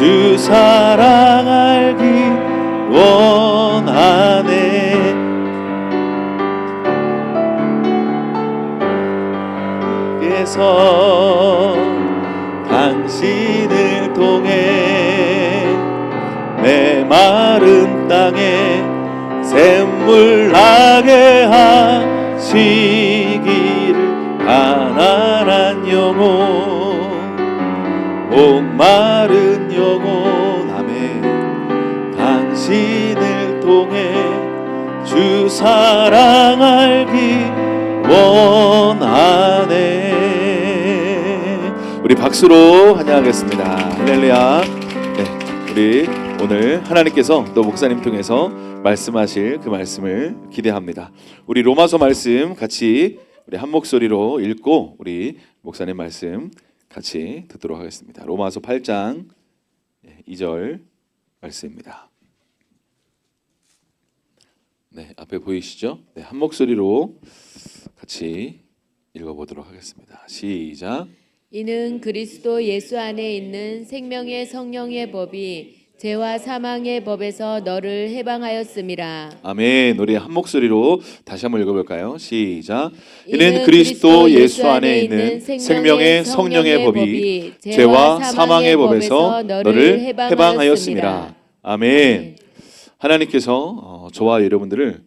주 사랑 알기 원하네. 그래서 당신을 통해 메마른 땅에 샘물 나게 하시기를. 가난한 영혼, 목마른 영혼, 아멘. 당신을 통해 주 사랑 알기 원하네. 우리 박수로 환영하겠습니다. 할렐루야. 네, 우리 오늘 하나님께서 또 목사님 통해서 말씀하실 그 말씀을 기대합니다. 우리 로마서 말씀 같이 우리 한 목소리로 읽고 우리 목사님 말씀 같이 듣도록 하겠습니다. 로마서 8장 2절 말씀입니다. 네, 앞에 보이시죠? 네, 한 목소리로 같이 읽어보도록 하겠습니다. 시작. 이는 그리스도 예수 안에 있는 생명의 성령의 법이 죄와 사망의 법에서 너를 해방하였음이라. 아멘. 우리 한 목소리로 다시 한번 읽어볼까요? 시작. 이는 그리스도 예수 안에 있는 생명의 성령의 법이 죄와 사망의 법에서 너를 해방하였음이라. 아멘. 하나님께서 저와 여러분들을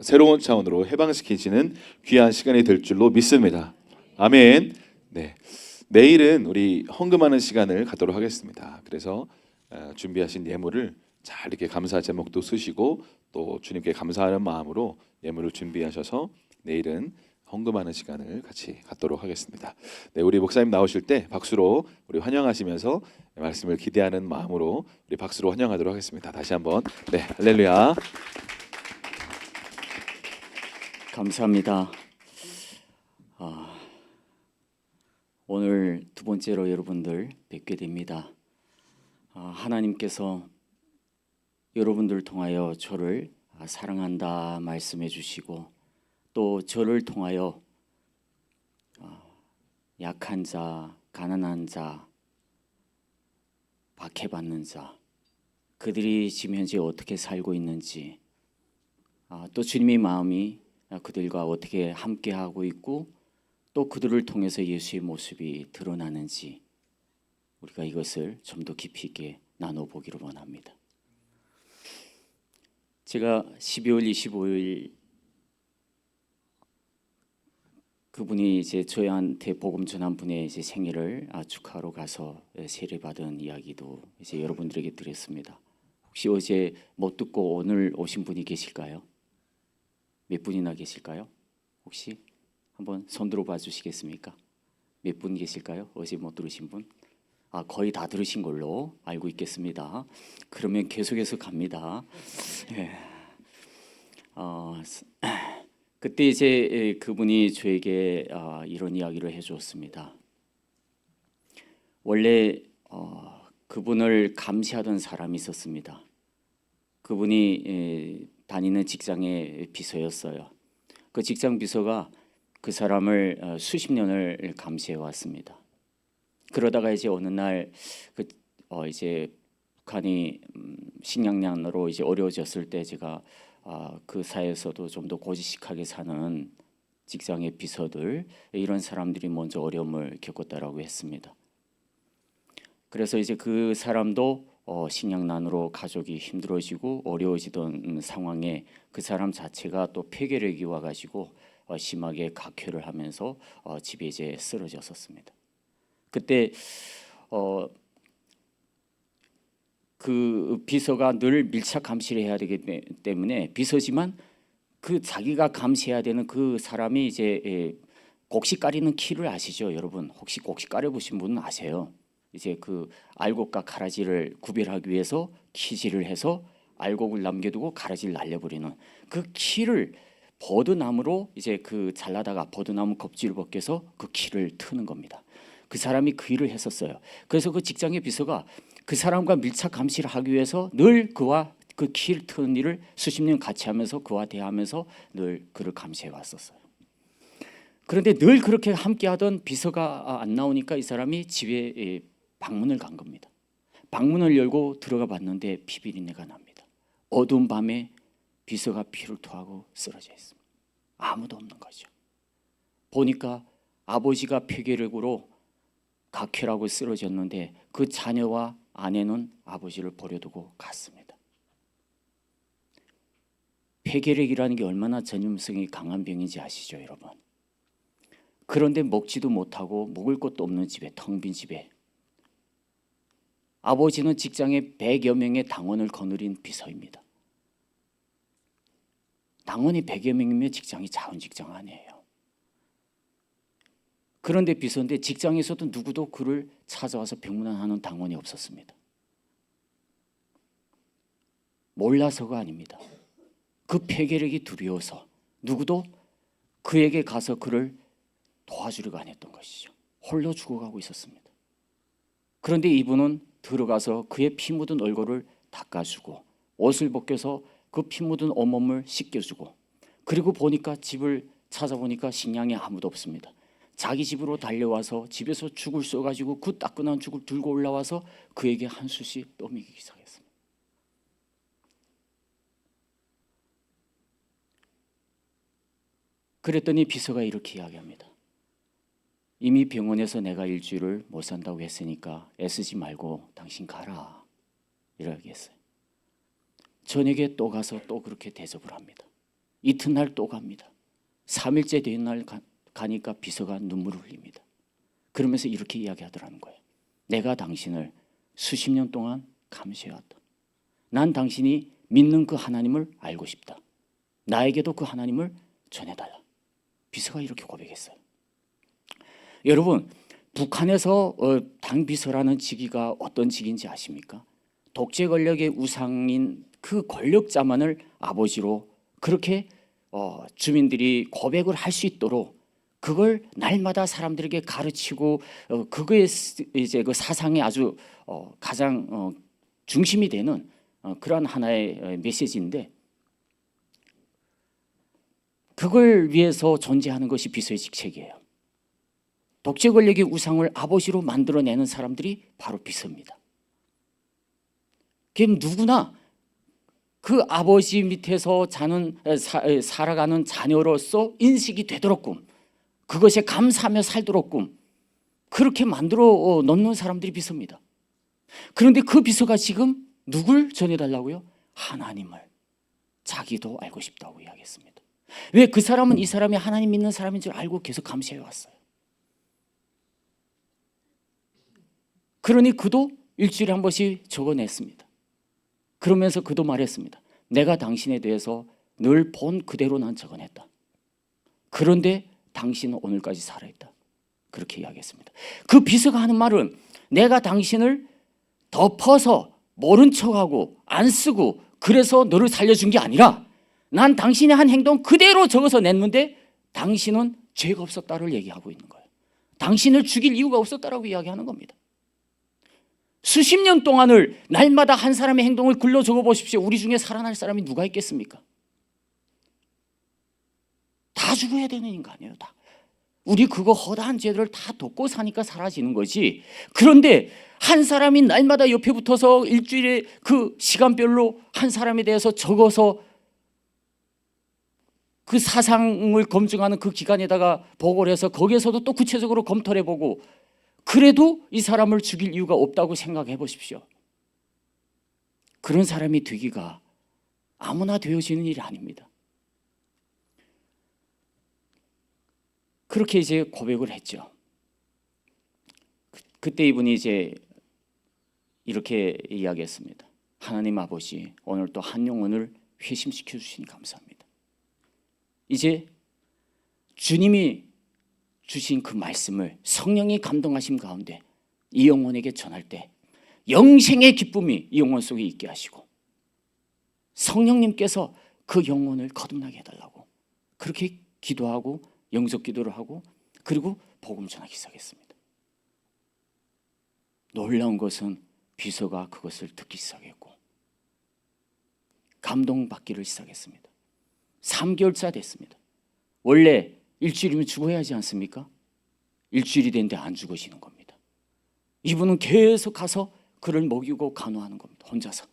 새로운 차원으로 해방시키시는 귀한 시간이 될 줄로 믿습니다. 아멘. 네, 내일은 우리 헌금하는 시간을 갖도록 하겠습니다. 그래서 준비하신 예물을 잘 이렇게 감사 제목도 쓰시고 또 주님께 감사하는 마음으로 예물을 준비하셔서 내일은 헌금하는 시간을 같이 갖도록 하겠습니다. 네, 우리 목사님 나오실 때 박수로 우리 환영하시면서 말씀을 기대하는 마음으로 우리 박수로 환영하도록 하겠습니다. 다시 한번 네, 할렐루야. 감사합니다. 오늘 두 번째로 여러분들 뵙게 됩니다. 하나님께서 여러분들 통하여 저를 사랑한다 말씀해 주시고 또 저를 통하여 약한 자, 가난한 자, 박해받는 자, 그들이 지금 현재 어떻게 살고 있는지, 또 주님의 마음이 그들과 어떻게 함께하고 있고 또 그들을 통해서 예수의 모습이 드러나는지 우리가 이것을 좀 더 깊이 있게 나눠보기를 원합니다. 제가 12월 25일 그분이 이제 저희한테 복음 전한 분의 이제 생일을 축하하러 가서 세례받은 이야기도 이제 여러분들에게 드렸습니다. 혹시 어제 못 듣고 오늘 오신 분이 계실까요? 몇 분이나 계실까요? 혹시 한번 손 들어봐 주시겠습니까? 몇 분 계실까요? 어제 못 들으신 분? 거의 다 들으신 걸로 알고 있겠습니다. 그러면 계속해서 갑니다. 네. 그때 이제 그분이 저에게 이런 이야기를 해주었습니다. 원래 그분을 감시하던 사람이 있었습니다. 그분이 다니는 직장의 비서였어요. 그 직장 비서가 그 사람을 수십 년을 감시해 왔습니다. 그러다가 이제 어느 날 이제 북한이 식량난으로 이제 어려워졌을 때 제가 그 사회에서도 좀 더 고지식하게 사는 직장의 비서들 이런 사람들이 먼저 어려움을 겪었다라고 했습니다. 그래서 이제 그 사람도 식량난으로 가족이 힘들어지고 어려워지던 상황에 그 사람 자체가 또 폐결핵이 와가지고 심하게 각혈을 하면서 집에 이제 쓰러졌었습니다. 그때 그 비서가 늘 밀착 감시를 해야 되기 때문에 비서지만 그 자기가 감시해야 되는 그 사람이 이제 곡식 가리는 키를 아시죠, 여러분? 혹시 곡식 가려 보신 분은 아세요? 이제 그 알곡과 가라지를 구별하기 위해서 키질을 해서 알곡을 남겨두고 가라지를 날려버리는 그 키를 버드나무로 이제 그 잘라다가 버드나무 껍질을 벗겨서 그 키를 트는 겁니다. 그 사람이 그 일을 했었어요. 그래서 그 직장의 비서가 그 사람과 밀착 감시를 하기 위해서 늘 그와 그 키를 트는 일을 수십 년 같이 하면서 그와 대하면서 늘 그를 감시해 왔었어요. 그런데 늘 그렇게 함께하던 비서가 안 나오니까 이 사람이 집에 방문을 간 겁니다. 방문을 열고 들어가 봤는데 피비린내가 납니다. 어두운 밤에 비서가 피를 토하고 쓰러져 있습니다. 아무도 없는 거죠. 보니까 아버지가 폐결핵으로 각혈하고 쓰러졌는데 그 자녀와 아내는 아버지를 버려두고 갔습니다. 폐결핵이라는 게 얼마나 전염성이 강한 병인지 아시죠, 여러분? 그런데 먹지도 못하고 먹을 것도 없는 집에, 텅 빈 집에 아버지는 직장에 100여 명의 당원을 거느린 비서입니다. 당원이 100여 명이면 직장이 작은 직장 아니에요. 그런데 비서인데 직장에서도 누구도 그를 찾아와서 병문안하는 당원이 없었습니다. 몰라서가 아닙니다. 그 폐결핵이 두려워서 누구도 그에게 가서 그를 도와주려고 안 했던 것이죠. 홀로 죽어가고 있었습니다. 그런데 이분은 들어가서 그의 피 묻은 얼굴을 닦아주고 옷을 벗겨서 그 피 묻은 온몸을 씻겨주고, 그리고 보니까 집을 찾아보니까 식량이 아무도 없습니다. 자기 집으로 달려와서 집에서 죽을 써가지고 그 따끈한 죽을 들고 올라와서 그에게 한 숟씩 떠먹이기 시작했습니다. 그랬더니 비서가 이렇게 이야기합니다. 이미 병원에서 내가 일주일을 못 산다고 했으니까 애쓰지 말고 당신 가라, 이렇게 했어요. 저녁에 또 가서 또 그렇게 대접을 합니다. 이튿날 또 갑니다. 3일째 된 날 가니까 비서가 눈물을 흘립니다. 그러면서 이렇게 이야기하더라는 거예요. 내가 당신을 수십 년 동안 감시해왔다. 난 당신이 믿는 그 하나님을 알고 싶다. 나에게도 그 하나님을 전해달라. 비서가 이렇게 고백했어요. 여러분, 북한에서 당비서라는 직위가 어떤 직인지 아십니까? 독재 권력의 우상인 그 권력자만을 아버지로 그렇게 주민들이 고백을 할 수 있도록 그걸 날마다 사람들에게 가르치고 그거에 이제 그 사상의 아주 가장 중심이 되는 그러한 하나의 메시지인데, 그걸 위해서 존재하는 것이 비서의 직책이에요. 독재 권력의 우상을 아버지로 만들어내는 사람들이 바로 비서입니다. 그럼 누구나 그 아버지 밑에서 살아가는 자녀로서 인식이 되도록끔, 그것에 감사하며 살도록끔 그렇게 만들어 놓는 사람들이 비서입니다. 그런데 그 비서가 지금 누굴 전해달라고요? 하나님을 자기도 알고 싶다고 이야기했습니다. 왜? 그 사람은 이 사람이 하나님 믿는 사람인 줄 알고 계속 감시해 왔어요. 그러니 그도 일주일에 한 번씩 적어냈습니다. 그러면서 그도 말했습니다. 내가 당신에 대해서 늘 본 그대로 난 적어냈다. 그런데 당신은 오늘까지 살아있다. 그렇게 이야기했습니다. 그 비서가 하는 말은 내가 당신을 덮어서 모른 척하고 안 쓰고 그래서 너를 살려준 게 아니라 난 당신의 한 행동 그대로 적어서 냈는데 당신은 죄가 없었다를 얘기하고 있는 거예요. 당신을 죽일 이유가 없었다라고 이야기하는 겁니다. 수십 년 동안을 날마다 한 사람의 행동을 글로 적어보십시오. 우리 중에 살아날 사람이 누가 있겠습니까? 다 죽어야 되는 인간이에요. 다. 우리 그거 허다한 죄들을 다 덮고 사니까 사라지는 거지. 그런데 한 사람이 날마다 옆에 붙어서 일주일에 그 시간별로 한 사람에 대해서 적어서 그 사상을 검증하는 그 기관에다가 보고를 해서 거기에서도 또 구체적으로 검토를 해보고, 그래도 이 사람을 죽일 이유가 없다고 생각해 보십시오. 그런 사람이 되기가 아무나 되어지는 일이 아닙니다. 그렇게 이제 고백을 했죠. 그때 이분이 이제 이렇게 이야기했습니다. 하나님 아버지, 오늘 또 한 영혼을 회심시켜 주시니 감사합니다. 이제 주님이 주신 그 말씀을 성령이 감동하심 가운데 이 영혼에게 전할 때 영생의 기쁨이 이 영혼 속에 있게 하시고 성령님께서 그 영혼을 거듭나게 해달라고 그렇게 기도하고 영접 기도를 하고 그리고 복음 전하기 시작했습니다. 놀라운 것은 비서가 그것을 듣기 시작했고 감동받기를 시작했습니다. 3개월차 됐습니다. 원래 일주일이면 죽어야 하지 않습니까? 일주일이 됐는데 안 죽으시는 겁니다. 이분은 계속 가서 그를 먹이고 간호하는 겁니다. 혼자서.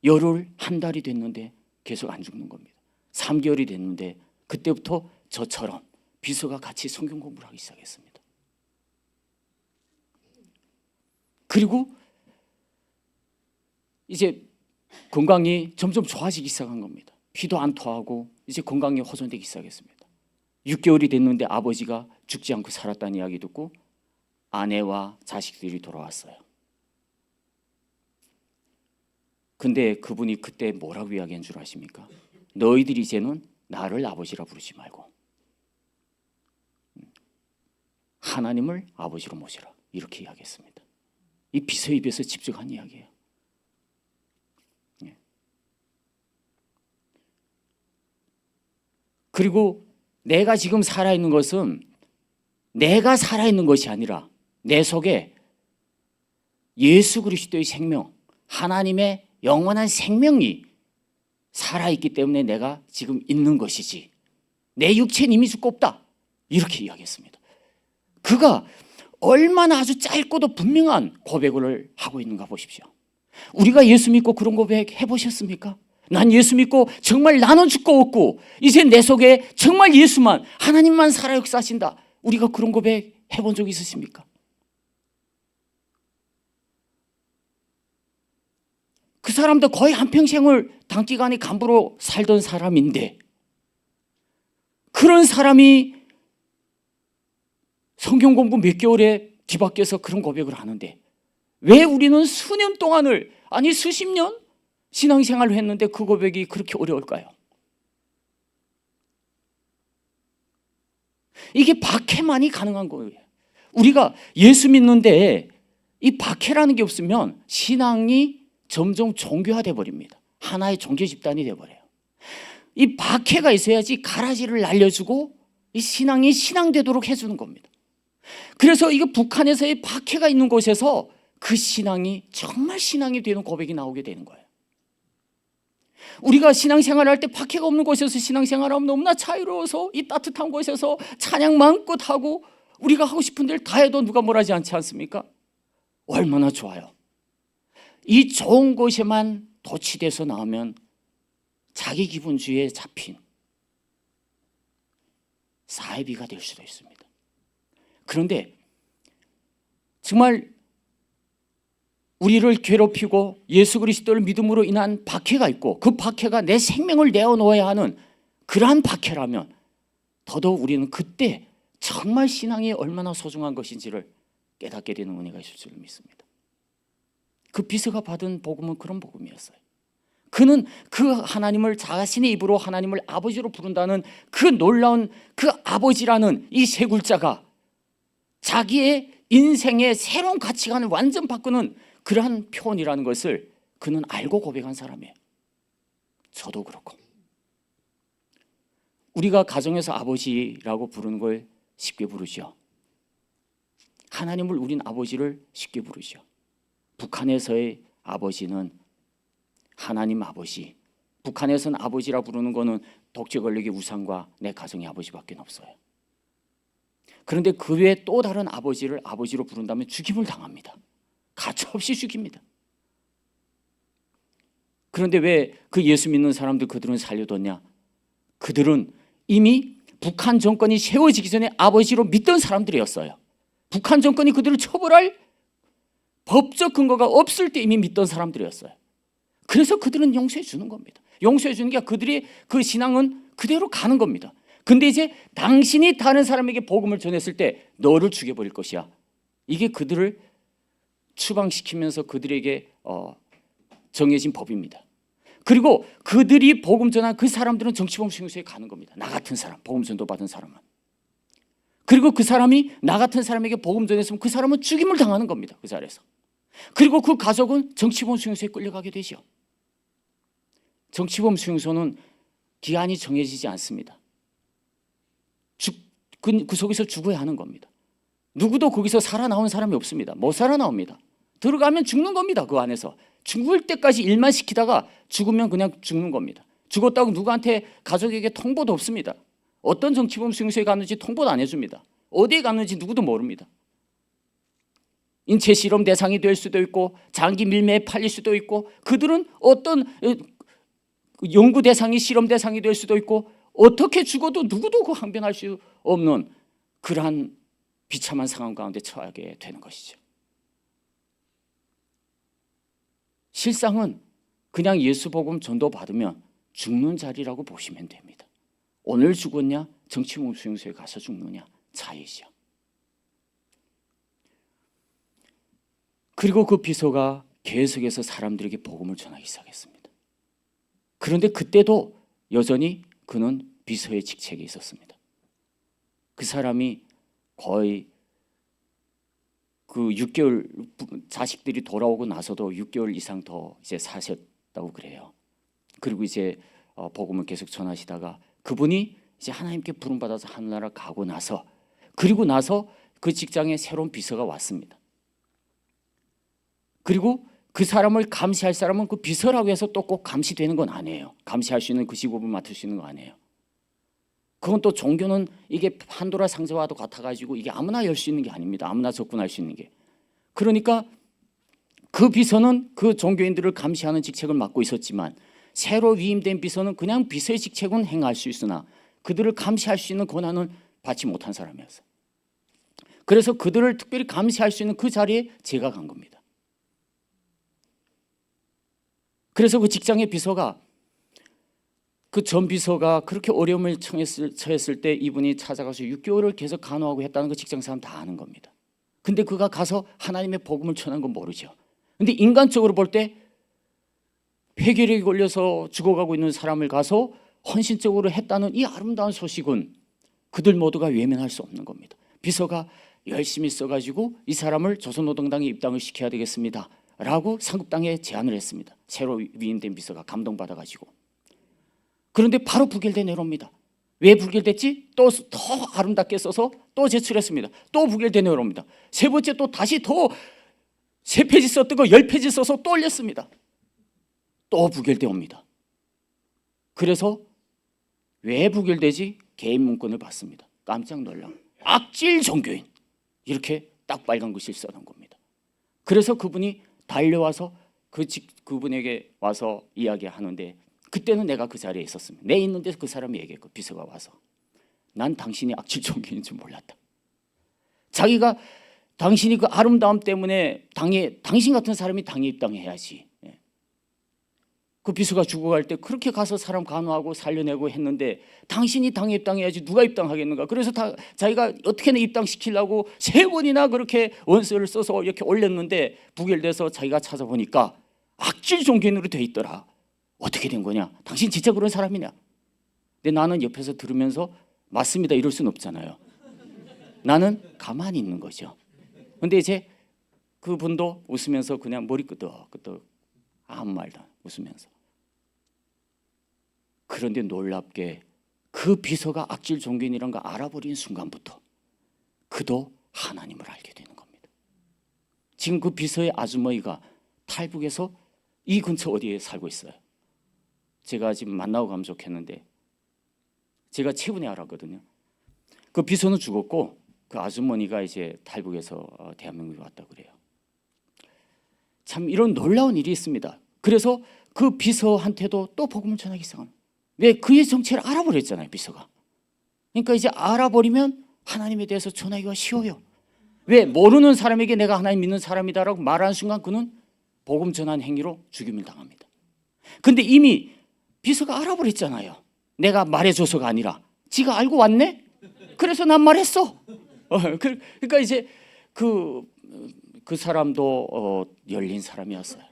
열흘, 한 달이 됐는데 계속 안 죽는 겁니다. 3개월이 됐는데 그때부터 저처럼 비서가 같이 성경 공부를 하기 시작했습니다. 그리고 이제 건강이 점점 좋아지기 시작한 겁니다. 피도 안 토하고 이제 건강이 호전되기 시작했습니다. 6개월이 됐는데 아버지가 죽지 않고 살았다는 이야기 듣고 아내와 자식들이 돌아왔어요. 근데 그분이 그때 뭐라고 이야기한 줄 아십니까? 너희들이 이제는 나를 아버지라 부르지 말고 하나님을 아버지로 모시라, 이렇게 이야기했습니다. 이 비서에 입에서 직접 한 이야기예요. 그리고 내가 지금 살아있는 것은 내가 살아있는 것이 아니라 내 속에 예수 그리스도의 생명, 하나님의 영원한 생명이 살아있기 때문에 내가 지금 있는 것이지 내 육체는 이미 죽고 없다, 이렇게 이야기했습니다. 그가 얼마나 아주 짧고도 분명한 고백을 하고 있는가 보십시오. 우리가 예수 믿고 그런 고백 해보셨습니까? 난 예수 믿고 정말 나는 죽고 없고 이제 내 속에 정말 예수만, 하나님만 살아 역사하신다. 우리가 그런 고백 해본 적 있으십니까? 그 사람도 거의 한평생을 단기간에 간부로 살던 사람인데 그런 사람이 성경 공부 몇 개월에 뒤바뀌어서 그런 고백을 하는데 왜 우리는 수년 동안을, 아니 수십 년 신앙생활을 했는데 그 고백이 그렇게 어려울까요? 이게 박해만이 가능한 거예요. 우리가 예수 믿는데 이 박해라는 게 없으면 신앙이 점점 종교화돼 버립니다. 하나의 종교 집단이 돼 버려요. 이 박해가 있어야지 가라지를 날려주고 이 신앙이 신앙되도록 해주는 겁니다. 그래서 이거 북한에서의 박해가 있는 곳에서 그 신앙이 정말 신앙이 되는 고백이 나오게 되는 거예요. 우리가 신앙생활을 할 때 박해가 없는 곳에서 신앙생활하면 너무나 자유로워서 이 따뜻한 곳에서 찬양 마음껏 하고 우리가 하고 싶은 데를 다 해도 누가 뭘 하지 않지 않습니까? 얼마나 좋아요. 이 좋은 곳에만 도취돼서 나오면 자기 기분주의에 잡힌 사이비가 될 수도 있습니다. 그런데 정말 우리를 괴롭히고 예수 그리스도를 믿음으로 인한 박해가 있고 그 박해가 내 생명을 내어놓아야 하는 그러한 박해라면 더더욱 우리는 그때 정말 신앙이 얼마나 소중한 것인지를 깨닫게 되는 은혜가 있을 줄 믿습니다. 그 비서가 받은 복음은 그런 복음이었어요. 그는 그 하나님을 자신의 입으로 하나님을 아버지로 부른다는 그 놀라운 그 아버지라는 이 세 글자가 자기의 인생의 새로운 가치관을 완전 바꾸는 그러한 표현이라는 것을 그는 알고 고백한 사람이에요. 저도 그렇고. 우리가 가정에서 아버지라고 부르는 걸 쉽게 부르죠. 하나님을 우린 아버지를 쉽게 부르죠. 북한에서의 아버지는 하나님 아버지. 북한에서는 아버지라 부르는 거는 독재 권력의 우상과 내 가정의 아버지밖에 없어요. 그런데 그 외에 또 다른 아버지를 아버지로 부른다면 죽임을 당합니다. 가차없이 죽입니다. 그런데 왜 그 예수 믿는 사람들 그들은 살려뒀냐? 그들은 이미 북한 정권이 세워지기 전에 아버지로 믿던 사람들이었어요. 북한 정권이 그들을 처벌할 법적 근거가 없을 때 이미 믿던 사람들이었어요. 그래서 그들은 용서해 주는 겁니다. 용서해 주는 게 그들의 그 신앙은 그대로 가는 겁니다. 근데 이제 당신이 다른 사람에게 복음을 전했을 때 너를 죽여버릴 것이야. 이게 그들을 추방시키면서 그들에게 정해진 법입니다. 그리고 그들이 복음 전한 그 사람들은 정치범 수용소에 가는 겁니다. 나 같은 사람, 복음 전도 받은 사람은. 그리고 그 사람이 나 같은 사람에게 복음 전했으면 그 사람은 죽임을 당하는 겁니다. 그 자리에서. 그리고 그 가족은 정치범 수용소에 끌려가게 되죠. 정치범 수용소는 기한이 정해지지 않습니다. 그 속에서 죽어야 하는 겁니다. 누구도 거기서 살아나온 사람이 없습니다. 못 살아나옵니다. 들어가면 죽는 겁니다. 그 안에서. 죽을 때까지 일만 시키다가 죽으면 그냥 죽는 겁니다. 죽었다고 누구한테 가족에게 통보도 없습니다. 어떤 정치범 수용소에 갔는지 통보도 안 해줍니다. 어디에 갔는지 누구도 모릅니다. 인체 실험 대상이 될 수도 있고 장기 밀매에 팔릴 수도 있고 그들은 어떤 연구 대상이 실험 대상이 될 수도 있고 어떻게 죽어도 누구도 그 항변할 수 없는 그러한 비참한 상황 가운데 처하게 되는 것이죠. 실상은 그냥 예수 복음 전도 받으면 죽는 자리라고 보시면 됩니다. 오늘 죽었냐 정치문 수용소에 가서 죽느냐 차이죠. 그리고 그 비서가 계속해서 사람들에게 복음을 전하기 시작했습니다. 그런데 그때도 여전히 그는 비서의 직책에 있었습니다. 그 사람이 거의 그 6개월 자식들이 돌아오고 나서도 6개월 이상 더 이제 사셨다고 그래요. 그리고 이제 복음을 계속 전하시다가 그분이 이제 하나님께 부름 받아서 하늘나라 가고 나서 그리고 나서 그 직장에 새로운 비서가 왔습니다. 그리고 그 사람을 감시할 사람은 그 비서라고 해서 또 꼭 감시되는 건 아니에요. 감시할 수 있는 그 직업을 맡을 수 있는 거 아니에요. 그건 또 종교는 이게 판도라 상자와도 같아가지고 이게 아무나 열 수 있는 게 아닙니다. 아무나 접근할 수 있는 게. 그러니까 그 비서는 그 종교인들을 감시하는 직책을 맡고 있었지만 새로 위임된 비서는 그냥 비서의 직책은 행할 수 있으나 그들을 감시할 수 있는 권한을 받지 못한 사람이었어요. 그래서 그들을 특별히 감시할 수 있는 그 자리에 제가 간 겁니다. 그래서 그 직장의 비서가 그 전 비서가 그렇게 어려움을 처했을 때 이분이 찾아가서 6개월을 계속 간호하고 했다는 거 직장 사람 다 아는 겁니다. 근데 그가 가서 하나님의 복음을 전한 건 모르죠. 근데 인간적으로 볼 때 폐결핵에 걸려서 죽어가고 있는 사람을 가서 헌신적으로 했다는 이 아름다운 소식은 그들 모두가 외면할 수 없는 겁니다. 비서가 열심히 써가지고 이 사람을 조선노동당에 입당을 시켜야 되겠습니다 라고 상급당에 제안을 했습니다. 새로 위임된 비서가 감동받아가지고. 그런데 바로 부결돼 내려옵니다. 왜 부결됐지? 또 더 아름답게 써서 또 제출했습니다. 또 부결돼 내려옵니다. 세 번째 또 다시 더 3페이지 썼던 거 10페이지 써서 또 올렸습니다. 또 부결돼 옵니다. 그래서 왜 부결되지? 개인 문건을 받습니다. 깜짝 놀라. 악질 종교인. 이렇게 딱 빨간 글씨를 써놓은 겁니다. 그래서 그분이 달려와서 그분에게 와서 이야기하는데 그때는 내가 그 자리에 있었습니다. 내 있는데 그 사람이 얘기했고 비서가 와서 난 당신이 악질 종교인 줄 몰랐다. 자기가 당신이 그 아름다움 때문에 당신 같은 사람이 당에 입당해야지. 그 비서가 죽어갈 때 그렇게 가서 사람 간호하고 살려내고 했는데 당신이 당에 입당해야지 누가 입당하겠는가. 그래서 자기가 어떻게든 입당시키려고 3번이나 그렇게 원서를 써서 이렇게 올렸는데 부결돼서 자기가 찾아보니까 악질 종교인으로 돼 있더라. 어떻게 된 거냐? 당신 진짜 그런 사람이냐? 근데 나는 옆에서 들으면서 맞습니다 이럴 수는 없잖아요. 나는 가만히 있는 거죠. 근데 이제 그분도 웃으면서 그냥 머리 끄덕끄덕 아무 말도 안 웃으면서. 그런데 놀랍게 그 비서가 악질 종교인이라는 걸 알아버린 순간부터 그도 하나님을 알게 되는 겁니다. 지금 그 비서의 아주머니가 탈북에서 이 근처 어디에 살고 있어요. 제가 지금 만나고 가면 좋겠는데 제가 최근에 알았거든요. 그 비서는 죽었고 그 아주머니가 이제 탈북에서 대한민국에 왔다 그래요. 참 이런 놀라운 일이 있습니다. 그래서 그 비서한테도 또 복음을 전하기 시작합니다. 왜? 그의 정체를 알아버렸잖아요, 비서가. 그러니까 이제 알아버리면 하나님에 대해서 전하기가 쉬워요. 왜? 모르는 사람에게 내가 하나님 믿는 사람이다라고 말하는 순간 그는 복음 전한 행위로 죽임을 당합니다. 근데 이미 비서가 알아버렸잖아요. 내가 말해줘서가 아니라 지가 알고 왔네? 그래서 난 말했어. 그러니까 이제 그 사람도 열린 사람이었어요.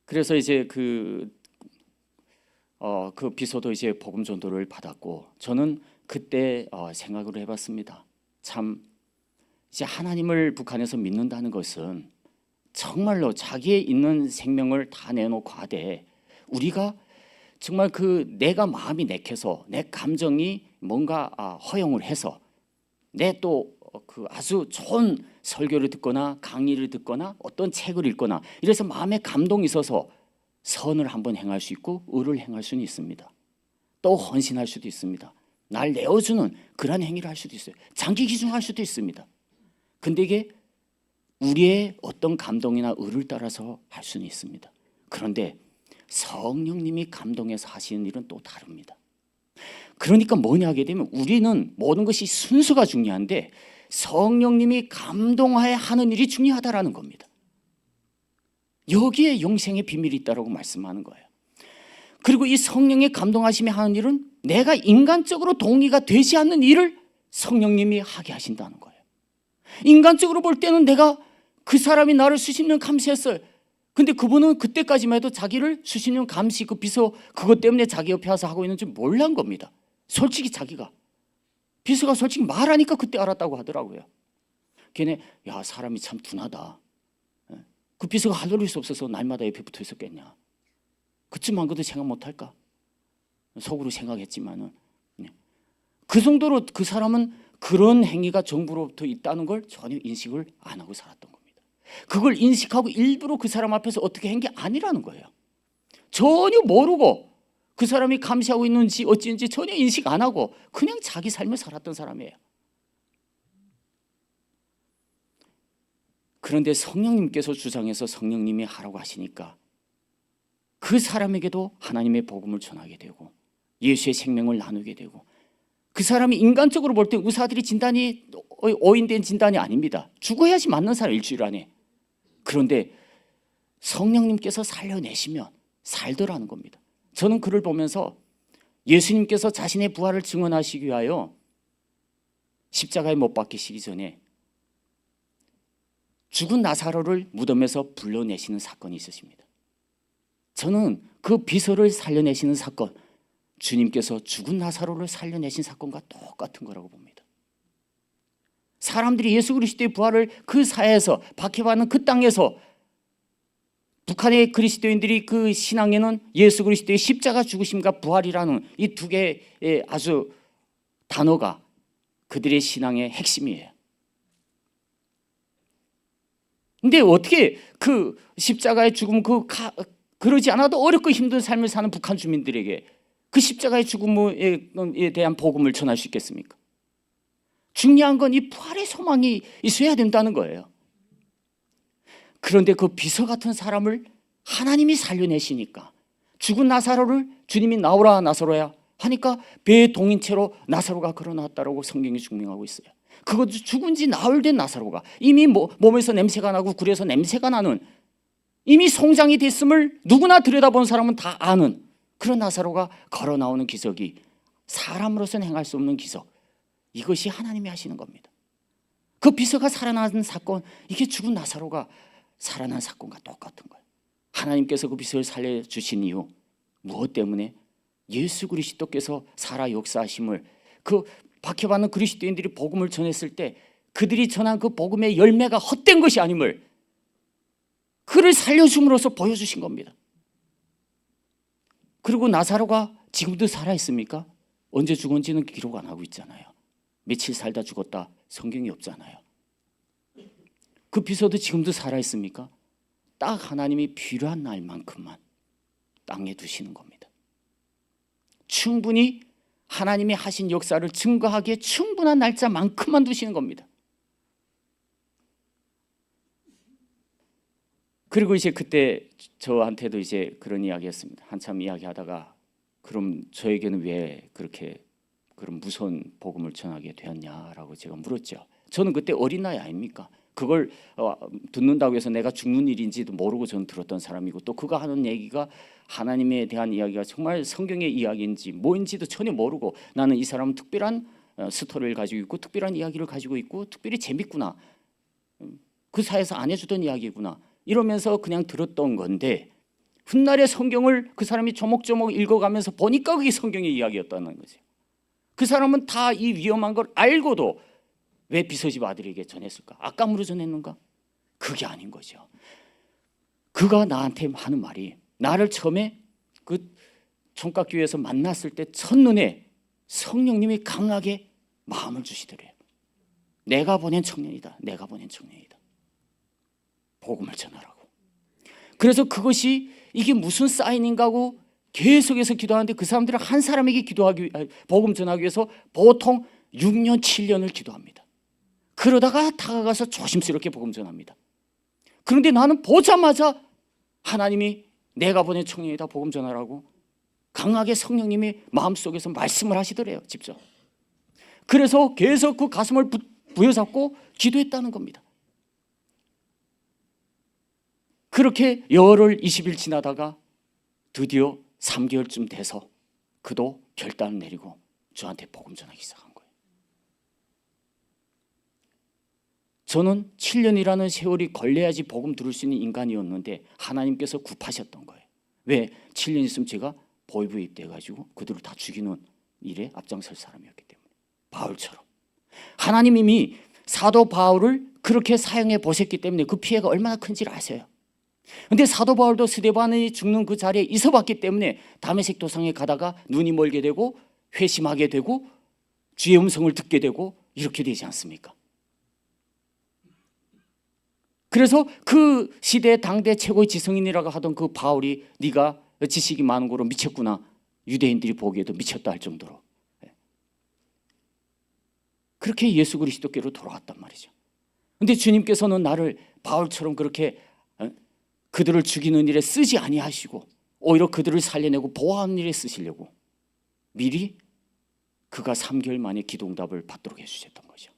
그래서 이제 그 비서도 이제 복음 전도를 받았고 저는 그때 생각을 해봤습니다. 참 이제 하나님을 북한에서 믿는다는 것은 정말로 자기의 있는 생명을 다 내놓고 하되 우리가 정말 내가 마음이 내켜서 내 감정이 뭔가 허용을 해서 내 또 아주 좋은 설교를 듣거나 강의를 듣거나 어떤 책을 읽거나 이래서 마음에 감동이 있어서 선을 한번 행할 수 있고 의를 행할 수는 있습니다. 또 헌신할 수도 있습니다. 날 내어주는 그런 행위를 할 수도 있어요. 장기 기증할 수도 있습니다. 근데 이게 우리의 어떤 감동이나 의를 따라서 할 수는 있습니다. 그런데 성령님이 감동해서 하시는 일은 또 다릅니다. 그러니까 뭐냐 하게 되면 우리는 모든 것이 순수가 중요한데 성령님이 감동하여 하는 일이 중요하다라는 겁니다. 여기에 영생의 비밀이 있다고 말씀하는 거예요. 그리고 이 성령의 감동하심이 하는 일은 내가 인간적으로 동의가 되지 않는 일을 성령님이 하게 하신다는 거예요. 인간적으로 볼 때는 내가 그 사람이 나를 수십 년 감시했어요. 근데 그분은 그때까지만 해도 자기를 수십 년 감시 그 비서 그것 때문에 자기 옆에 와서 하고 있는 줄 몰란 겁니다. 솔직히 자기가 비서가 솔직히 말하니까 그때 알았다고 하더라고요. 걔네 야 사람이 참 둔하다. 그 비서가 하늘릴 수 없어서 날마다 옆에 붙어 있었겠냐. 그쯤만 그도 생각 못할까? 속으로 생각했지만은 그 정도로 그 사람은 그런 행위가 정부로부터 있다는 걸 전혀 인식을 안 하고 살았던 겁니다. 그걸 인식하고 일부러 그 사람 앞에서 어떻게 한 게 아니라는 거예요. 전혀 모르고 그 사람이 감시하고 있는지 어찌인지 전혀 인식 안 하고 그냥 자기 삶을 살았던 사람이에요. 그런데 성령님께서 주장해서 성령님이 하라고 하시니까 그 사람에게도 하나님의 복음을 전하게 되고 예수의 생명을 나누게 되고 그 사람이 인간적으로 볼 때 의사들이 진단이 오인된 진단이 아닙니다. 죽어야지 맞는 사람 일주일 안에. 그런데 성령님께서 살려내시면 살더라는 겁니다. 저는 그를 보면서 예수님께서 자신의 부활을 증언하시기 위하여 십자가에 못 박히시기 전에 죽은 나사로를 무덤에서 불러내시는 사건이 있으십니다. 저는 그 비서를 살려내시는 사건, 주님께서 죽은 나사로를 살려내신 사건과 똑같은 거라고 봅니다. 사람들이 예수 그리스도의 부활을 그 사회에서 박해받는 그 땅에서 북한의 그리스도인들이 그 신앙에는 예수 그리스도의 십자가 죽으심과 부활이라는 이 두 개의 아주 단어가 그들의 신앙의 핵심이에요. 근데 어떻게 그 십자가의 죽음 그러지 않아도 어렵고 힘든 삶을 사는 북한 주민들에게 그 십자가의 죽음에 대한 복음을 전할 수 있겠습니까? 중요한 건 이 부활의 소망이 있어야 된다는 거예요. 그런데 그 비서 같은 사람을 하나님이 살려내시니까 죽은 나사로를 주님이 나오라 나사로야 하니까 배에 동인 채로 나사로가 걸어나왔다라고 성경이 증명하고 있어요. 그것도 죽은 지 나흘 된 나사로가 이미 몸에서 냄새가 나고 그래서 냄새가 나는 이미 성장이 됐음을 누구나 들여다본 사람은 다 아는 그런 나사로가 걸어 나오는 기적이 사람으로서는 행할 수 없는 기적, 이것이 하나님이 하시는 겁니다. 그 비서가 살아난 사건, 이게 죽은 나사로가 살아난 사건과 똑같은 거예요. 하나님께서 그 비서를 살려주신 이유 무엇 때문에? 예수 그리스도께서 살아 역사하심을 그 박해받는 그리스도인들이 복음을 전했을 때 그들이 전한 그 복음의 열매가 헛된 것이 아님을 그를 살려줌으로써 보여주신 겁니다. 그리고 나사로가 지금도 살아있습니까? 언제 죽은지는 기록 안 하고 있잖아요. 며칠 살다 죽었다 성경이 없잖아요. 그 비서도 지금도 살아있습니까? 딱 하나님이 필요한 날만큼만 땅에 두시는 겁니다. 충분히 하나님이 하신 역사를 증거하기에 충분한 날짜만큼만 두시는 겁니다. 그리고 이제 그때 저한테도 이제 그런 이야기했습니다. 한참 이야기하다가 그럼 저에게는 왜 그렇게 그런 무서운 복음을 전하게 되었냐라고 제가 물었죠. 저는 그때 어린 나이 아닙니까? 그걸 듣는다고 해서 내가 죽는 일인지도 모르고 저는 들었던 사람이고 또 그가 하는 얘기가 하나님에 대한 이야기가 정말 성경의 이야기인지 뭐인지도 전혀 모르고 나는 이 사람은 특별한 스토리를 가지고 있고 특별한 이야기를 가지고 있고 특별히 재밌구나. 그 사회에서 안 해주던 이야기구나. 이러면서 그냥 들었던 건데 훗날에 성경을 그 사람이 조목조목 읽어가면서 보니까 그게 성경의 이야기였다는 거죠. 그 사람은 다 이 위험한 걸 알고도 왜 비서집 아들에게 전했을까? 악감으로 전했는가? 그게 아닌 거죠. 그가 나한테 하는 말이 나를 처음에 그 총각교회에서 만났을 때 첫눈에 성령님이 강하게 마음을 주시더래요. 내가 보낸 청년이다. 내가 보낸 청년이다. 복음을 전하라고. 그래서 그것이 이게 무슨 사인인가 하고 계속해서 기도하는데 그 사람들은 한 사람에게 복음 전하기 위해서 보통 6년, 7년을 기도합니다. 그러다가 다가가서 조심스럽게 복음 전합니다. 그런데 나는 보자마자 하나님이 내가 보낸 청년이다 복음 전하라고 강하게 성령님이 마음속에서 말씀을 하시더래요. 직접. 그래서 계속 그 가슴을 부여잡고 기도했다는 겁니다. 그렇게 열흘 20일 지나다가 드디어 3개월쯤 돼서 그도 결단을 내리고 저한테 복음 전하기 시작한 거예요. 저는 7년이라는 세월이 걸려야지 복음 들을 수 있는 인간이었는데 하나님께서 굽하셨던 거예요. 왜? 7년 있으면 제가 보위부에 입대해가지고 그들을 다 죽이는 일에 앞장설 사람이었기 때문에. 바울처럼 하나님 이미 사도 바울을 그렇게 사용해 보셨기 때문에 그 피해가 얼마나 큰지를 아세요. 그런데 사도 바울도 스데반이 죽는 그 자리에 있어봤기 때문에 다메섹 도상에 가다가 눈이 멀게 되고 회심하게 되고 주의 음성을 듣게 되고 이렇게 되지 않습니까? 그래서 그 시대 당대 최고의 지성인이라고 하던 그 바울이 네가 지식이 많은 거로 미쳤구나, 유대인들이 보기에도 미쳤다 할 정도로 그렇게 예수 그리스도께로 돌아왔단 말이죠. 그런데 주님께서는 나를 바울처럼 그렇게 그들을 죽이는 일에 쓰지 아니하시고 오히려 그들을 살려내고 보호하는 일에 쓰시려고 미리 그가 3개월 만에 기도응답을 받도록 해주셨던 거죠.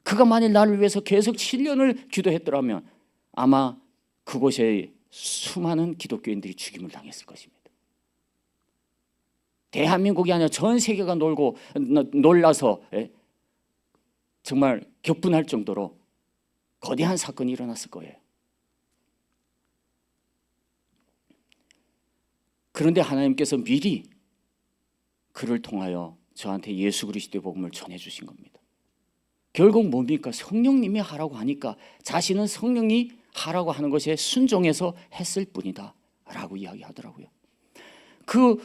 그가 만일 나를 위해서 계속 7년을 기도했더라면 아마 그곳에 수많은 기독교인들이 죽임을 당했을 것입니다. 대한민국이 아니라 전 세계가 놀라서 정말 격분할 정도로 거대한 사건이 일어났을 거예요. 그런데 하나님께서 미리 그를 통하여 저한테 예수 그리스도의 복음을 전해주신 겁니다. 결국 뭡니까? 성령님이 하라고 하니까 자신은 성령이 하라고 하는 것에 순종해서 했을 뿐이다 라고 이야기하더라고요. 그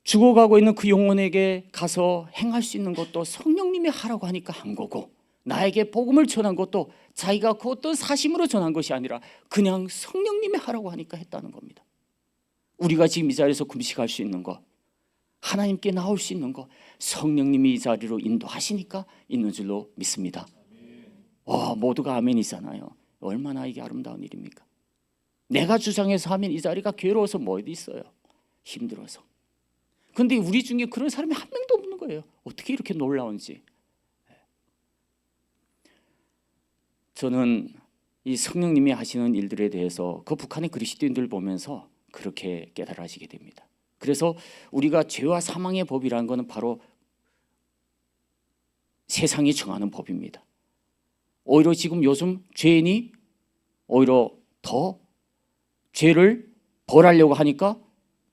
죽어가고 있는 그 영혼에게 가서 행할 수 있는 것도 성령님이 하라고 하니까 한 거고, 나에게 복음을 전한 것도 자기가 그 어떤 사심으로 전한 것이 아니라 그냥 성령님이 하라고 하니까 했다는 겁니다. 우리가 지금 이 자리에서 금식할 수 있는 것, 하나님께 나올 수 있는 것, 성령님이 이 자리로 인도하시니까 있는 줄로 믿습니다. 모두가 아멘이잖아요. 얼마나 이게 아름다운 일입니까? 내가 주장해서 하면 이 자리가 괴로워서 뭐 어디 있어요? 힘들어서. 그런데 우리 중에 그런 사람이 한 명도 없는 거예요. 어떻게 이렇게 놀라운지. 저는 이 성령님이 하시는 일들에 대해서 그 북한의 그리스도인들 보면서 그렇게 깨달아지게 됩니다. 그래서 우리가 죄와 사망의 법이라는 것은 바로 세상이 정하는 법입니다. 오히려 지금 요즘 죄인이 오히려 더 죄를 벌하려고 하니까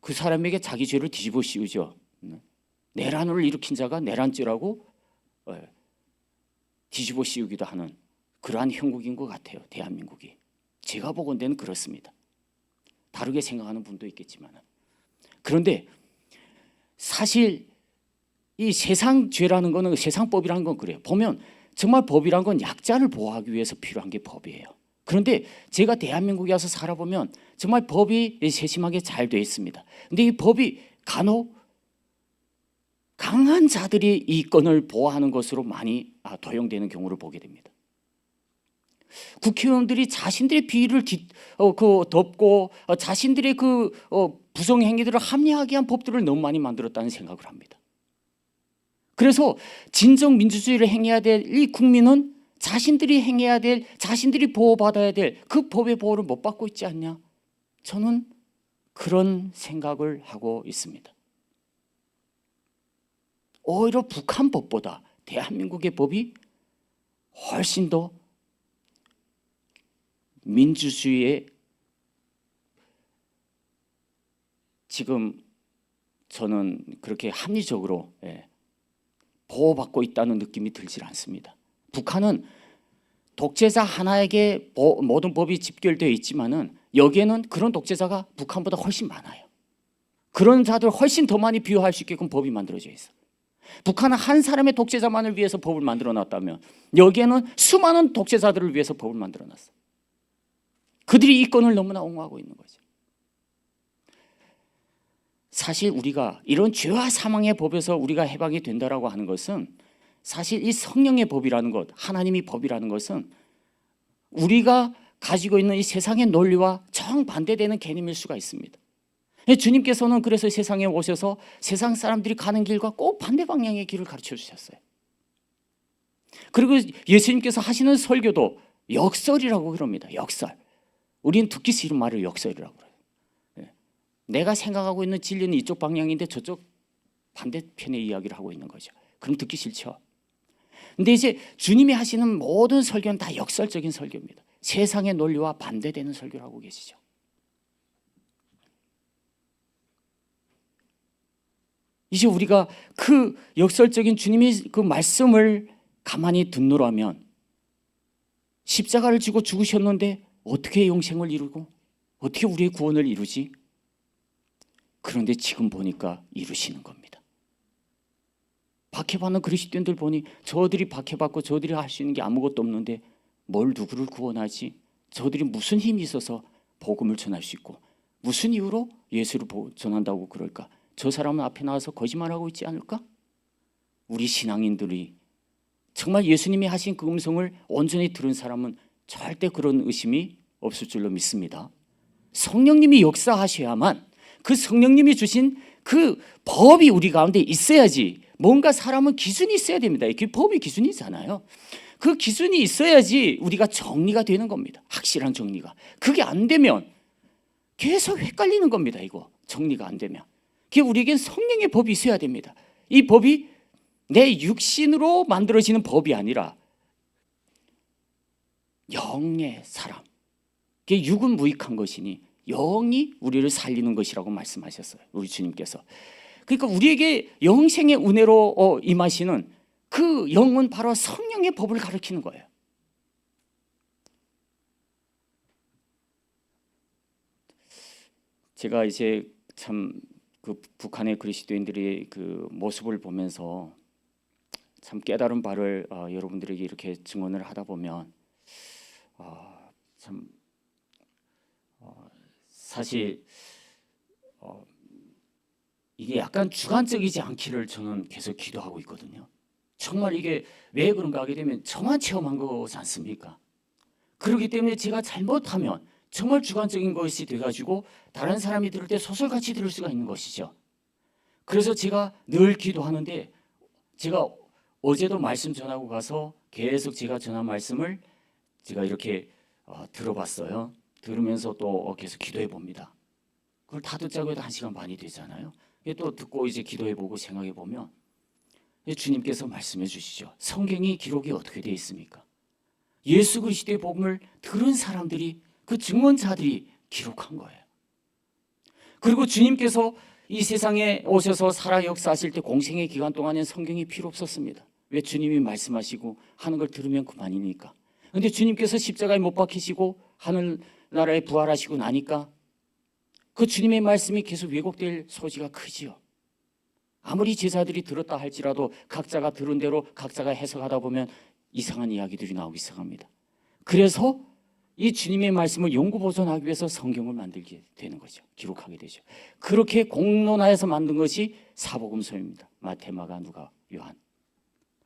그 사람에게 자기 죄를 뒤집어 씌우죠. 내란을 일으킨 자가 내란죄라고 뒤집어 씌우기도 하는 그러한 형국인 것 같아요. 대한민국이. 제가 보건대는 그렇습니다. 다르게 생각하는 분도 있겠지만, 그런데 사실 이 세상 죄라는 거는, 세상법이라는 건 그래요. 보면 정말 법이란 건 약자를 보호하기 위해서 필요한 게 법이에요. 그런데 제가 대한민국에 와서 살아보면 정말 법이 세심하게 잘 되어 있습니다. 그런데 이 법이 간혹 강한 자들이 이 건을 보호하는 것으로 많이 도용되는 경우를 보게 됩니다. 국회의원들이 자신들의 비리를 덮고 자신들의 부정 행위들을 합리화하게 한 법들을 너무 많이 만들었다는 생각을 합니다. 그래서 진정 민주주의를 행해야 될 이 국민은 자신들이 행해야 될, 자신들이 보호받아야 될 그 법의 보호를 못 받고 있지 않냐? 저는 그런 생각을 하고 있습니다. 오히려 북한 법보다 대한민국의 법이 훨씬 더 민주주의에 지금 저는 그렇게 합리적으로 보호받고 있다는 느낌이 들질 않습니다. 북한은 독재자 하나에게 모든 법이 집결되어 있지만은 여기에는 그런 독재자가 북한보다 훨씬 많아요. 그런 자들 훨씬 더 많이 비호할 수 있게끔 법이 만들어져 있어. 북한은 한 사람의 독재자만을 위해서 법을 만들어 놨다면 여기에는 수많은 독재자들을 위해서 법을 만들어 놨어. 그들이 이 건을 너무나 옹호하고 있는 거죠. 사실 우리가 이런 죄와 사망의 법에서 우리가 해방이 된다라고 하는 것은 사실 이 성령의 법이라는 것, 하나님의 법이라는 것은 우리가 가지고 있는 이 세상의 논리와 정반대되는 개념일 수가 있습니다. 주님께서는 그래서 세상에 오셔서 세상 사람들이 가는 길과 꼭 반대 방향의 길을 가르쳐 주셨어요. 그리고 예수님께서 하시는 설교도 역설이라고 그럽니다. 역설. 우리는 듣기 싫은 말을 역설이라고 그래요. 내가 생각하고 있는 진리는 이쪽 방향인데 저쪽 반대편의 이야기를 하고 있는 거죠. 그럼 듣기 싫죠. 근데 이제 주님이 하시는 모든 설교는 다 역설적인 설교입니다. 세상의 논리와 반대되는 설교를 하고 계시죠. 이제 우리가 그 역설적인 주님의 그 말씀을 가만히 듣노라면 십자가를 지고 죽으셨는데 어떻게 영생을 이루고 어떻게 우리의 구원을 이루지? 그런데 지금 보니까 이루시는 겁니다. 박해받는 그리스도인들 보니 저들이 박해받고 저들이 할 수 있는 게 아무것도 없는데 뭘 누구를 구원하지? 저들이 무슨 힘이 있어서 복음을 전할 수 있고 무슨 이유로 예수를 전한다고 그럴까? 저 사람은 앞에 나와서 거짓말하고 있지 않을까? 우리 신앙인들이 정말 예수님이 하신 그 음성을 온전히 들은 사람은 절대 그런 의심이 없을 줄로 믿습니다. 성령님이 역사하셔야만 그 성령님이 주신 그 법이 우리 가운데 있어야지. 뭔가 사람은 기준이 있어야 됩니다. 그 법이 기준이 있잖아요. 그 기준이 있어야지 우리가 정리가 되는 겁니다. 확실한 정리가. 그게 안 되면 계속 헷갈리는 겁니다. 이거 정리가 안 되면. 그게 우리에겐 성령의 법이 있어야 됩니다. 이 법이 내 육신으로 만들어지는 법이 아니라 영의 사람. 그게 육은 무익한 것이니 영이 우리를 살리는 것이라고 말씀하셨어요. 우리 주님께서. 그러니까 우리에게 영생의 은혜로 임하시는 그 영은 바로 성령의 법을 가리키는 거예요. 제가 이제 참 그 북한의 그리스도인들의 그 모습을 보면서 참 깨달은 바를 여러분들에게 이렇게 증언을 하다 보면 참 사실 이게 약간 주관적이지 않기를 저는 계속 기도하고 있거든요. 정말 이게 왜 그런가 하게 되면 저만 체험한 거지 않습니까? 그렇기 때문에 제가 잘못하면 정말 주관적인 것이 돼가지고 다른 사람이 들을 때 소설같이 들을 수가 있는 것이죠. 그래서 제가 늘 기도하는데 제가 어제도 말씀 전하고 가서 계속 제가 전한 말씀을 제가 이렇게 들어봤어요. 들으면서 또 계속 기도해 봅니다. 그걸 다 듣자고 해도 1시간 반이 되잖아요. 또 듣고 이제 기도해 보고 생각해 보면 주님께서 말씀해 주시죠. 성경이 기록이 어떻게 되어 있습니까? 예수 그리스도의 복음을 들은 사람들이 그 증언자들이 기록한 거예요. 그리고 주님께서 이 세상에 오셔서 살아 역사하실 때 공생의 기간 동안엔 성경이 필요 없었습니다. 왜? 주님이 말씀하시고 하는 걸 들으면 그만이니까. 그런데 주님께서 십자가에 못 박히시고 하늘나라에 부활하시고 나니까 그 주님의 말씀이 계속 왜곡될 소지가 크지요. 아무리 제자들이 들었다 할지라도 각자가 들은 대로 각자가 해석하다 보면 이상한 이야기들이 나오기 시작합니다. 그래서 이 주님의 말씀을 영구 보존하기 위해서 성경을 만들게 되는 거죠. 기록하게 되죠. 그렇게 공론화해서 만든 것이 사복음서입니다. 마태, 마가, 누가, 요한.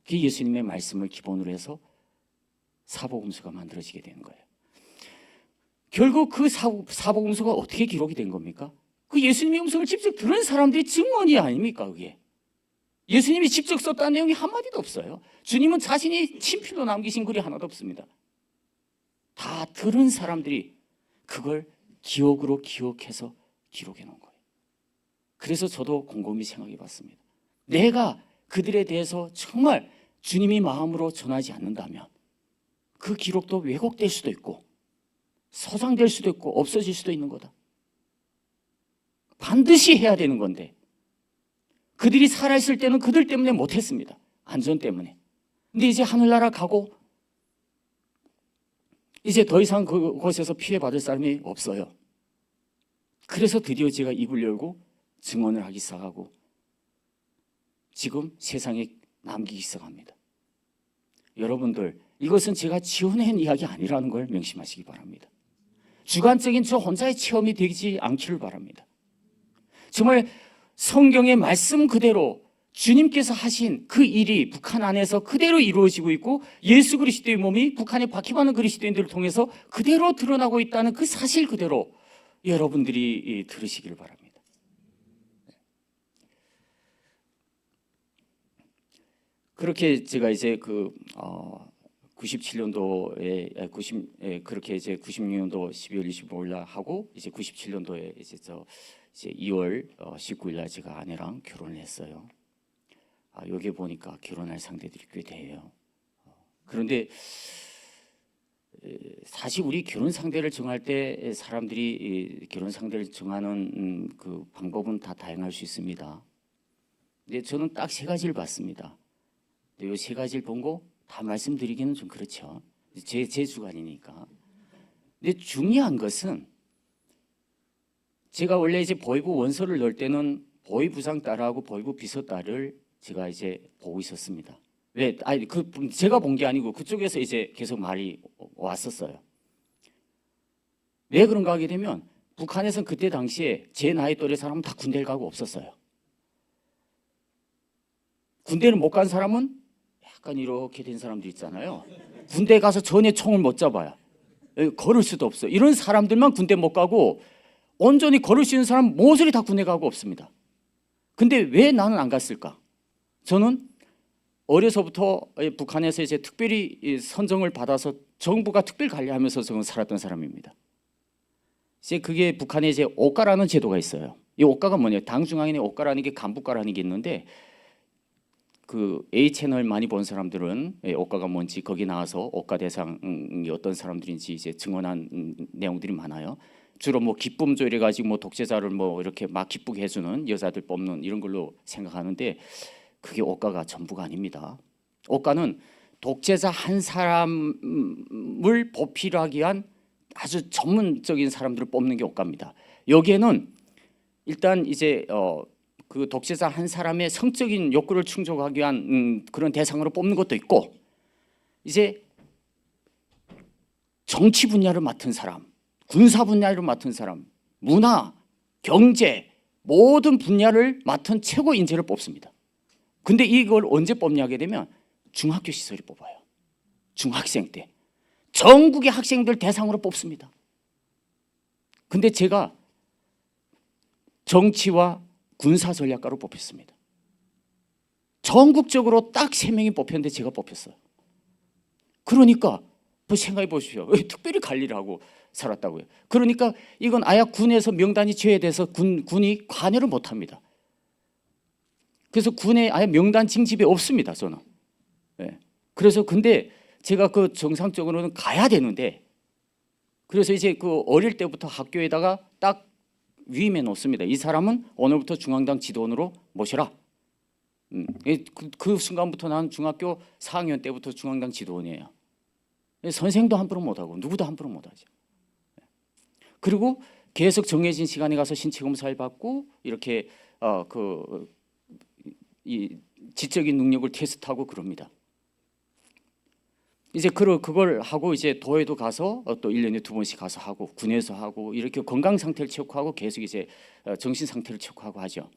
그게 예수님의 말씀을 기본으로 해서 사복음서가 만들어지게 되는 거예요. 결국 그 사복음서가 어떻게 기록이 된 겁니까? 그 예수님의 음성을 직접 들은 사람들이 증언이 아닙니까? 그게 예수님이 직접 썼다는 내용이 한마디도 없어요. 주님은 자신이 친필로 남기신 글이 하나도 없습니다. 다 들은 사람들이 그걸 기억으로 기억해서 기록해 놓은 거예요. 그래서 저도 곰곰이 생각해 봤습니다. 내가 그들에 대해서 정말 주님이 마음으로 전하지 않는다면 그 기록도 왜곡될 수도 있고 소장될 수도 있고 없어질 수도 있는 거다. 반드시 해야 되는 건데 그들이 살아있을 때는 그들 때문에 못했습니다. 안전 때문에. 근데 이제 하늘나라 가고 이제 더 이상 그곳에서 피해받을 사람이 없어요. 그래서 드디어 제가 입을 열고 증언을 하기 시작하고 지금 세상에 남기기 시작합니다. 여러분들 이것은 제가 지어낸 이야기 아니라는 걸 명심하시기 바랍니다. 주관적인 저 혼자의 체험이 되지 않기를 바랍니다. 정말 성경의 말씀 그대로 주님께서 하신 그 일이 북한 안에서 그대로 이루어지고 있고 예수 그리스도의 몸이 북한에 박해받는 그리스도인들을 통해서 그대로 드러나고 있다는 그 사실 그대로 여러분들이 들으시길 바랍니다. 그렇게 제가 이제 97년도에 그렇게 이제 96년도 12월 25일 날 하고 이제 97년도에 이제 2월 19일 날 제가 아내랑 결혼을 했어요. 여기 보니까 결혼할 상대들이 꽤 돼요. 그런데 사실 우리 결혼 상대를 정할 때 사람들이 결혼 상대를 정하는 그 방법은 다 다양할 수 있습니다. 근데 저는 딱 세 가지를 봤습니다. 이 세 가지를 보고 다 말씀드리기는 좀 그렇죠. 제 주관이니까. 근데 중요한 것은 제가 원래 이제 보이부 원서를 넣을 때는 보이부상 딸하고 보이부 비서 딸을 제가 이제 보고 있었습니다. 왜? 아니 제가 본 게 아니고 그쪽에서 이제 계속 말이 왔었어요. 왜 그런가 하게 되면 북한에서는 그때 당시에 제 나이 또래 사람은 다 군대를 가고 없었어요. 군대를 못 간 사람은 약간 이렇게 된 사람들 있잖아요. 군대 가서 전에 총을 못 잡아요. 걸을 수도 없어. 이런 사람들만 군대 못 가고 온전히 걸을 수 있는 사람 모조리 다 군대 가고 없습니다. 근데 왜 나는 안 갔을까? 저는 어려서부터 북한에서 이제 특별히 선정을 받아서 정부가 특별 관리하면서 저는 살았던 사람입니다. 이제 그게 북한에 이제 옥가라는 제도가 있어요. 이 옥가가 뭐냐? 당 중앙에 옥가라는 게 간부과라는 게 있는데 그 A 채널 많이 본 사람들은 옥가가 뭔지 거기 나와서 옥가 대상이 어떤 사람들인지 이제 증언한 내용들이 많아요. 주로 뭐 기쁨조 이래 가지고 뭐 독재자를 뭐 이렇게 막 기쁘게 해주는 여자들 뽑는 이런 걸로 생각하는데 그게 옥가가 전부가 아닙니다. 옥가는 독재자 한 사람을 보필하기 위한 아주 전문적인 사람들을 뽑는 게 옥가입니다. 여기에는 일단 이제 그 독재자 한 사람의 성적인 욕구를 충족하기 위한 그런 대상으로 뽑는 것도 있고 이제 정치 분야를 맡은 사람, 군사 분야를 맡은 사람, 문화, 경제 모든 분야를 맡은 최고 인재를 뽑습니다. 근데 이걸 언제 뽑냐 하게 되면 중학교 시설이 뽑아요. 중학생 때 전국의 학생들 대상으로 뽑습니다. 근데 제가 정치와 군사 전략가로 뽑혔습니다. 전국적으로 딱 3명이 뽑혔는데 제가 뽑혔어요. 그러니까 뭐 생각해 보십시오. 특별히 관리를 하고 살았다고요. 그러니까 이건 아예 군에서 명단이 제외돼서 군이 관여를 못합니다. 그래서 군에 아예 명단 징집이 없습니다. 저는. 네. 그래서 근데 제가 그 정상적으로는 가야 되는데 그래서 이제 그 어릴 때부터 학교에다가 딱 위임해 놓습니다. 이 사람은 오늘부터 중앙당 지도원으로 모셔라. 그 순간부터 나는 중학교 4학년 때부터 중앙당 지도원이에요. 선생도 함부로 못하고 누구도 함부로 못하죠. 그리고 계속 정해진 시간에 가서 신체 검사를 받고 이렇게 이 지적인 능력을 테스트하고 그럽니다. 이제 그걸 하고 이제 도에도 가서 또 1년에 2번씩 가서 하고 군에서 하고 이렇게 건강 상태를 체크하고 계속 이제 정신 상태를 체크하고 하죠.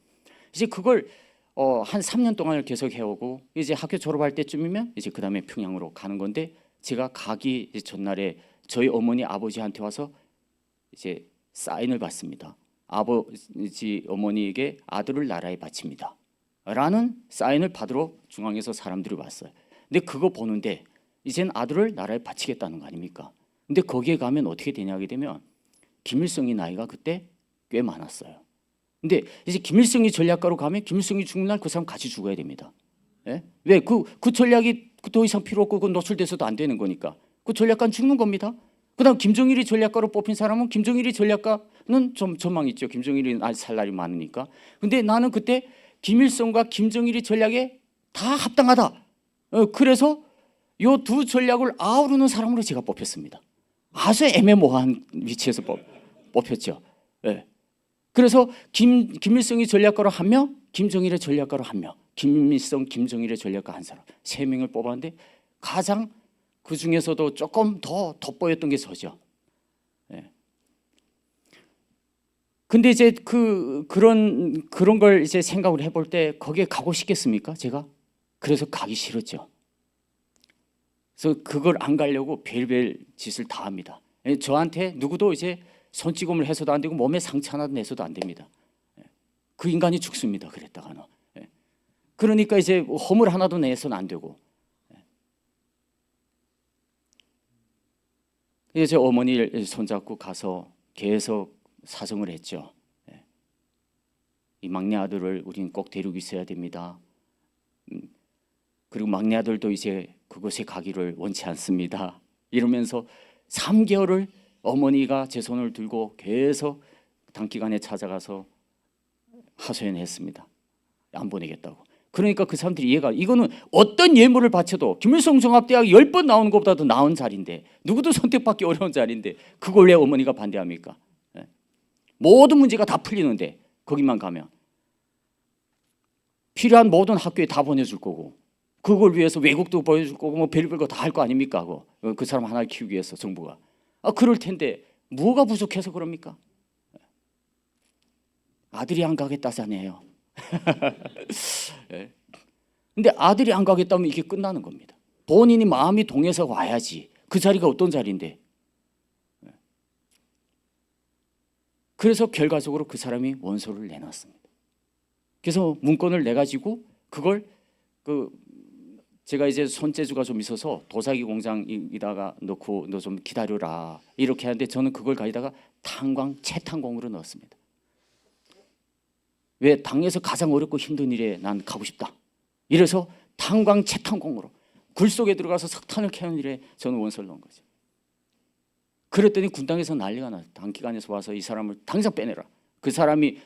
이제 그걸 한 3년 동안을 계속 해오고 이제 학교 졸업할 때쯤이면 이제 그다음에 평양으로 가는 건데 제가 가기 전날에 저희 어머니 아버지한테 와서 이제 사인을 받습니다. 아버지 어머니에게 아들을 나라에 바칩니다. 라는 사인을 받으러 중앙에서 사람들이 왔어요. 근데 그거 보는데 이젠 아들을 나라에 바치겠다는 거 아닙니까? 근데 거기에 가면 어떻게 되냐 하게 되면 김일성이 나이가 그때 꽤 많았어요. 근데 이제 김일성이 전략가로 가면 김일성이 죽는 날 그 사람 같이 죽어야 됩니다. 예? 왜? 그 전략이 더 이상 필요 없고 그 노출돼서도 안 되는 거니까 그 전략가는 죽는 겁니다. 그다음 김정일이 전략가로 뽑힌 사람은 김정일이 전략가는 좀 전망 있죠. 김정일이 살 날이 많으니까. 근데 나는 그때 김일성과 김정일이 전략에 다 합당하다. 그래서 요 두 전략을 아우르는 사람으로 제가 뽑혔습니다. 아주 애매모호한 위치에서 뽑혔죠. 네. 그래서 김일성이 전략가로 한 명, 김정일의 전략가로 한 명, 김일성, 김정일의 전략가 한 사람 3명을 뽑았는데 가장 그 중에서도 조금 더 돋보였던 게 저죠. 네. 근데 이제 그런 걸 이제 생각을 해볼 때 거기에 가고 싶겠습니까? 제가 그래서 가기 싫었죠. 그래서 그걸 안 가려고 별별 짓을 다 합니다. 저한테 누구도 이제 손찌검을 해서도 안 되고 몸에 상처 하나 내서도 안 됩니다. 그 인간이 죽습니다. 그랬다가는. 그러니까 이제 허물 하나도 내서는 안 되고. 그래서 제 어머니를 손잡고 가서 계속 사정을 했죠. 이 막내 아들을 우리는 꼭 데리고 있어야 됩니다. 그리고 막내 아들도 이제 그곳에 가기를 원치 않습니다. 이러면서 3개월을 어머니가 제 손을 들고 계속 단기간에 찾아가서 하소연했습니다. 안 보내겠다고. 그러니까 그 사람들이 이해가, 이거는 어떤 예물을 바쳐도 김일성 종합대학 10번 나오는 것보다 더 나은 자리인데, 누구도 선택받기 어려운 자리인데 그걸 왜 어머니가 반대합니까? 모든 문제가 다 풀리는데 거기만 가면 필요한 모든 학교에 다 보내줄 거고, 그걸 위해서 외국도 보여줄 거고 뭐 별별 거 다 할 거 아닙니까? 그 사람 하나를 키우기 위해서 정부가. 그럴 텐데 뭐가 부족해서 그럽니까? 아들이 안 가겠다잖아요. 근데 아들이 안 가겠다면 이게 끝나는 겁니다. 본인이 마음이 동해서 와야지. 그 자리가 어떤 자리인데. 그래서 결과적으로 그 사람이 원서를 내놨습니다. 그래서 문건을 내가지고 그걸 제가 이제 손재주가 좀 있어서 도자기 공장에다가 넣고 너 좀 기다려라 이렇게 하는데, 저는 그걸 가져다가 채탄공으로 넣었습니다. 왜? 당에서 가장 어렵고 힘든 일에 난 가고 싶다. 이래서 채탄공으로 굴 속에 들어가서 석탄을 캐는 일에 저는 원서를 넣은 거죠. 그랬더니 군당에서 난리가 났어요. 단기간에서 와서 이 사람을 당장 빼내라. 그 사람이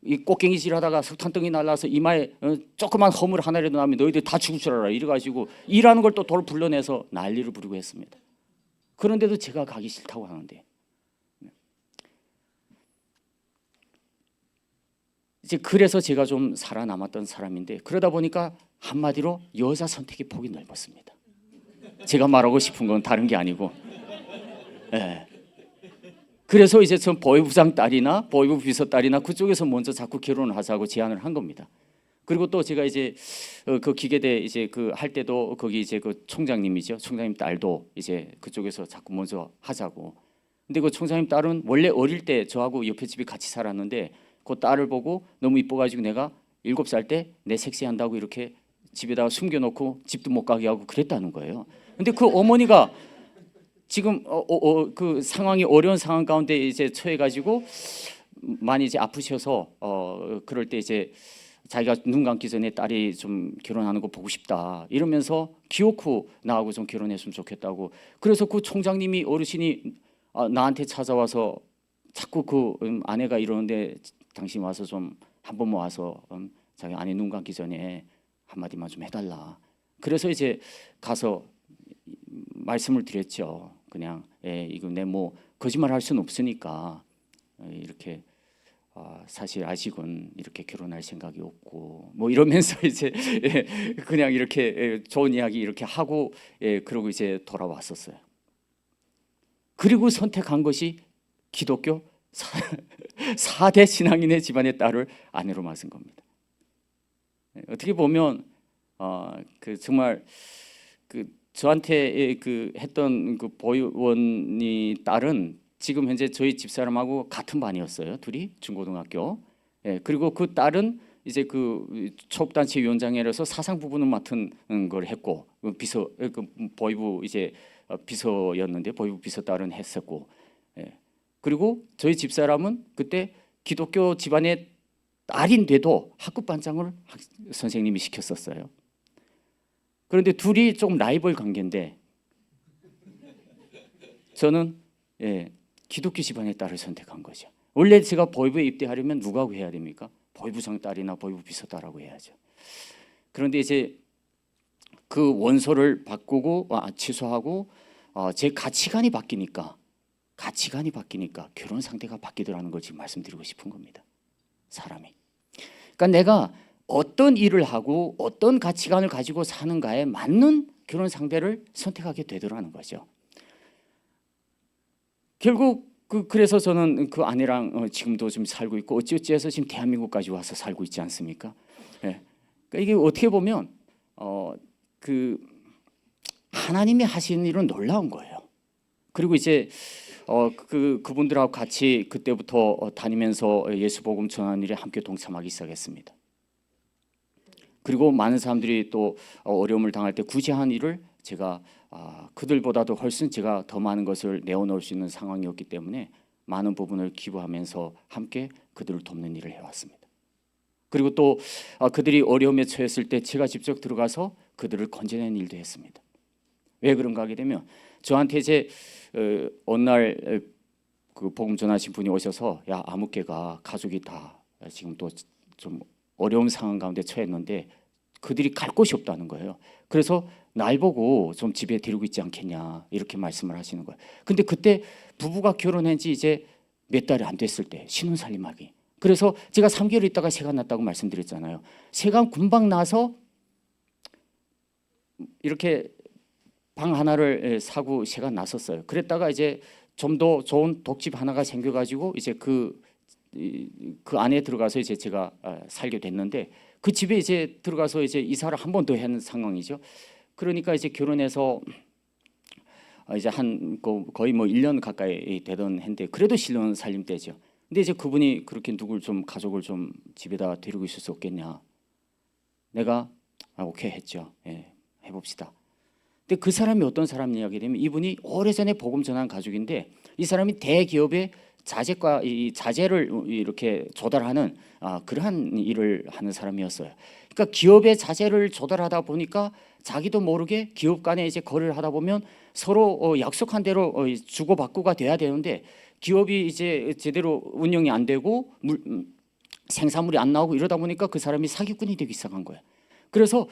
이 꽃갱이질하다가 석탄덩이 날라서 이마에 조그만 허물 하나라도 나면 너희들 다 죽을 줄 알아. 이래가지고 일하는 걸 또 돌 불러내서 난리를 부르고 했습니다. 그런데도 제가 가기 싫다고 하는데, 이제 그래서 제가 좀 살아남았던 사람인데, 그러다 보니까 한마디로 여자 선택의 폭이 넓었습니다. 제가 말하고 싶은 건 다른 게 아니고, 그래서 이제 전 보위부장 딸이나 보위부 비서 딸이나 그쪽에서 먼저 자꾸 결혼을 하자고 제안을 한 겁니다. 그리고 또 제가 이제 그 기계대 이제 할 때도 거기 이제 그 총장님이죠. 총장님 딸도 이제 그쪽에서 자꾸 먼저 하자고. 근데 그 총장님 딸은 원래 어릴 때 저하고 옆에 집에 같이 살았는데, 그 딸을 보고 너무 이뻐가지고 내가 7살 때 내 섹시한다고 이렇게 집에다가 숨겨놓고 집도 못 가게 하고 그랬다는 거예요. 근데 그 어머니가 지금 그 상황이 어려운 상황 가운데 이제 처해가지고 많이 이제 아프셔서 그럴 때 이제 자기가 눈 감기 전에 딸이 좀 결혼하는 거 보고 싶다 이러면서 기어코 나하고 좀 결혼했으면 좋겠다고. 그래서 그 총장님이 어르신이 나한테 찾아와서 자꾸 그 아내가 이러는데 당신 와서 좀 한 번만 와서 자기 아내 눈 감기 전에 한마디만 좀 해달라. 그래서 이제 가서 말씀을 드렸죠. 그냥 이거 내 뭐 거짓말 할 수는 없으니까 이렇게 사실 아직은 이렇게 결혼할 생각이 없고 뭐 이러면서 이제 그냥 이렇게 좋은 이야기 이렇게 하고 그러고 이제 돌아왔었어요. 그리고 선택한 것이 기독교 4대 신앙인의 집안의 딸을 아내로 맞은 겁니다. 어떻게 보면 그 정말 그 저한테 했던 그 보위원이 딸은 지금 현재 저희 집사람하고 같은 반이었어요. 둘이 중고등학교. 그리고 그 딸은 이제 그 초업단체 위원장이라서 사상 부분을 맡은 걸 했고, 비서 보위부 이제 비서였는데 보위부 비서 딸은 했었고. 그리고 저희 집사람은 그때 기독교 집안의 딸인데도 학급반장을 선생님이 시켰었어요. 그런데 둘이 조금 라이벌 관계인데 저는 기독교 집안의 딸을 선택한 거죠. 원래 제가 보위부에 입대하려면 누가 해야 됩니까? 보위부장 딸이나 보위부 비서 딸하고 해야죠. 그런데 이제 그 원서를 바꾸고 취소하고 제 가치관이 바뀌니까 결혼 상태가 바뀌더라는 걸 지금 말씀드리고 싶은 겁니다. 사람이. 그러니까 내가 어떤 일을 하고 어떤 가치관을 가지고 사는가에 맞는 결혼 상대를 선택하게 되더라는 거죠. 결국 그래서 저는 그 아내랑 지금도 좀 살고 있고 어찌어찌해서 지금 대한민국까지 와서 살고 있지 않습니까? 예. 그러니까 이게 어떻게 보면 그 하나님이 하시는 일은 놀라운 거예요. 그리고 이제 그분들하고 같이 그때부터 다니면서 예수 복음 전하는 일에 함께 동참하기 시작했습니다. 그리고 많은 사람들이 또 어려움을 당할 때 굳이 한 일을 제가 그들보다도 훨씬 제가 더 많은 것을 내어놓을 수 있는 상황이었기 때문에 많은 부분을 기부하면서 함께 그들을 돕는 일을 해왔습니다. 그리고 또 그들이 어려움에 처했을 때 제가 직접 들어가서 그들을 건져내는 일도 했습니다. 왜 그런가 하게 되면 저한테 이제 어느 날 그 복음 전하신 분이 오셔서 야 아무개가 가족이 다 지금 또 좀 어려운 상황 가운데 처했는데 그들이 갈 곳이 없다는 거예요. 그래서 날 보고 좀 집에 데리고 있지 않겠냐 이렇게 말씀을 하시는 거예요. 근데 그때 부부가 결혼한 지 이제 몇 달이 안 됐을 때 신혼살림하기. 그래서 제가 3개월 있다가 새가 났다고 말씀드렸잖아요. 새가 금방 나서 이렇게 방 하나를 사고 새가 났었어요. 그랬다가 이제 좀 더 좋은 독집 하나가 생겨가지고 이제 그 안에 들어가서 이제 제가 살게 됐는데 그 집에 이제 들어가서 이제 이사를 한 번 더 한 상황이죠. 그러니까 이제 결혼해서 이제 한 거의 뭐 1년 가까이 되던 했는데 그래도 신혼 살림 때죠. 근데 이제 그분이 그렇게 누굴 좀 가족을 좀 집에다 데리고 있을 수 없겠냐. 내가 오케이 했죠. 예, 해봅시다. 근데 그 사람이 어떤 사람 이야기 되면 이분이 오래전에 복음 전한 가족인데 이 사람이 대기업의 자재과 이 자재를 이렇게 조달하는 그러한 일을 하는 사람이었어요. 그러니까 기업의 자재를 조달하다 보니까 자기도 모르게 기업 간에 이제 거래를 하다 보면 서로 약속한 대로 주고받고가 돼야 되는데 기업이 이제 제대로 운영이 안 되고 생산물이 안 나오고 이러다 보니까 그 사람이 사기꾼이 되기 시작한 거예요. 그래서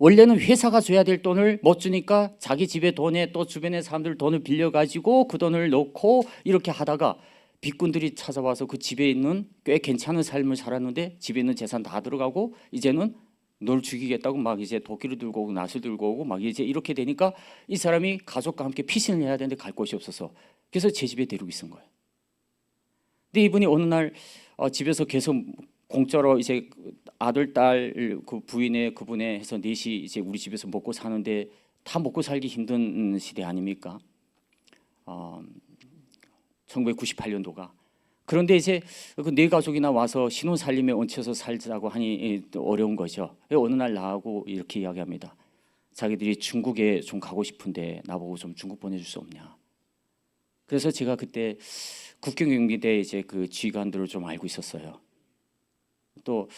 원래는 회사가 줘야 될 돈을 못 주니까 자기 집에 돈에 또 주변의 사람들 돈을 빌려가지고 그 돈을 넣고 이렇게 하다가 빚꾼들이 찾아와서 그 집에 있는 꽤 괜찮은 삶을 살았는데 집에 있는 재산 다 들어가고 이제는 널 죽이겠다고 막 이제 도끼를 들고 오고 낫을 들고 오고 막 이제 이렇게 되니까 이 사람이 가족과 함께 피신을 해야 되는데 갈 곳이 없어서 그래서 제 집에 데리고 있은 거예요. 근데 이분이 어느 날 집에서 계속 공짜로 이제 아들 딸 그 부인의 그분에 해서 넷이 이제 우리 집에서 먹고 사는데 다 먹고 살기 힘든 시대 아닙니까? 1998년도가. 그런데 이제 그 네 가족이나 와서 신혼 살림에 얹혀서 살자고 하니 어려운 거죠. 어느 날 나하고 이렇게 이야기합니다. 자기들이 중국에 좀 가고 싶은데 나보고 좀 중국 보내줄 수 없냐. 그래서 제가 그때 국경경비대 이제 그 지휘관들을 좀 알고 있었어요. 또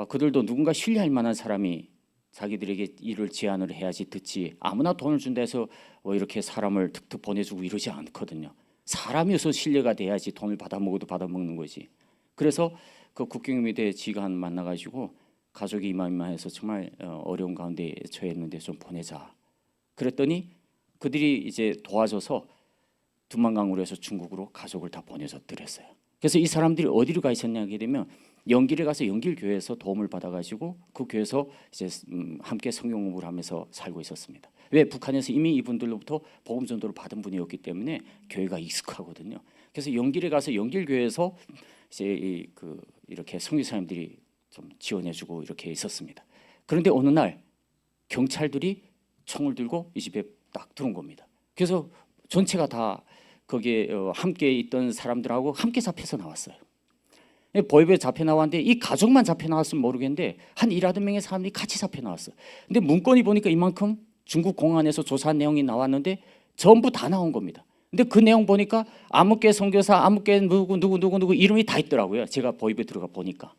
그들도 누군가 신뢰할 만한 사람이 자기들에게 일을 제안을 해야지 듣지 아무나 돈을 준다 해서 이렇게 사람을 툭툭 보내주고 이러지 않거든요. 사람이 우선 신뢰가 돼야지 돈을 받아먹어도 받아먹는 거지. 그래서 그 국경경비대 지휘관 만나가지고 가족이 이만해서 정말 어려운 가운데 처했는데 좀 보내자. 그랬더니 그들이 이제 도와줘서 두만강으로 해서 중국으로 가족을 다 보내줬더랬어요. 그래서 이 사람들이 어디로 가 있었냐 하게 되면 연길에 가서 연길교회에서 도움을 받아가지고 그 교회에서 이제 함께 성경 공부를 하면서 살고 있었습니다. 왜? 북한에서 이미 이분들로부터 복음 전도를 받은 분이었기 때문에 교회가 익숙하거든요. 그래서 연길에 가서 연길교회에서 이제 이렇게 선교사님들이 좀 지원해주고 이렇게 있었습니다. 그런데 어느 날 경찰들이 총을 들고 이 집에 딱 들어온 겁니다. 그래서 전체가 다 거기에 함께 있던 사람들하고 함께 잡혀서 나왔어요. 보이브에 잡혀 나왔는데 이 가족만 잡혀 나왔으면 모르겠는데 한 1~2명의 사람들이 같이 잡혀 나왔어요. 근데 문건이 보니까 이만큼 중국 공안에서 조사한 내용이 나왔는데 전부 다 나온 겁니다. 근데 그 내용 보니까 아무개 선교사, 아무개 누구 이름이 다 있더라고요. 제가 보이브에 들어가 보니까.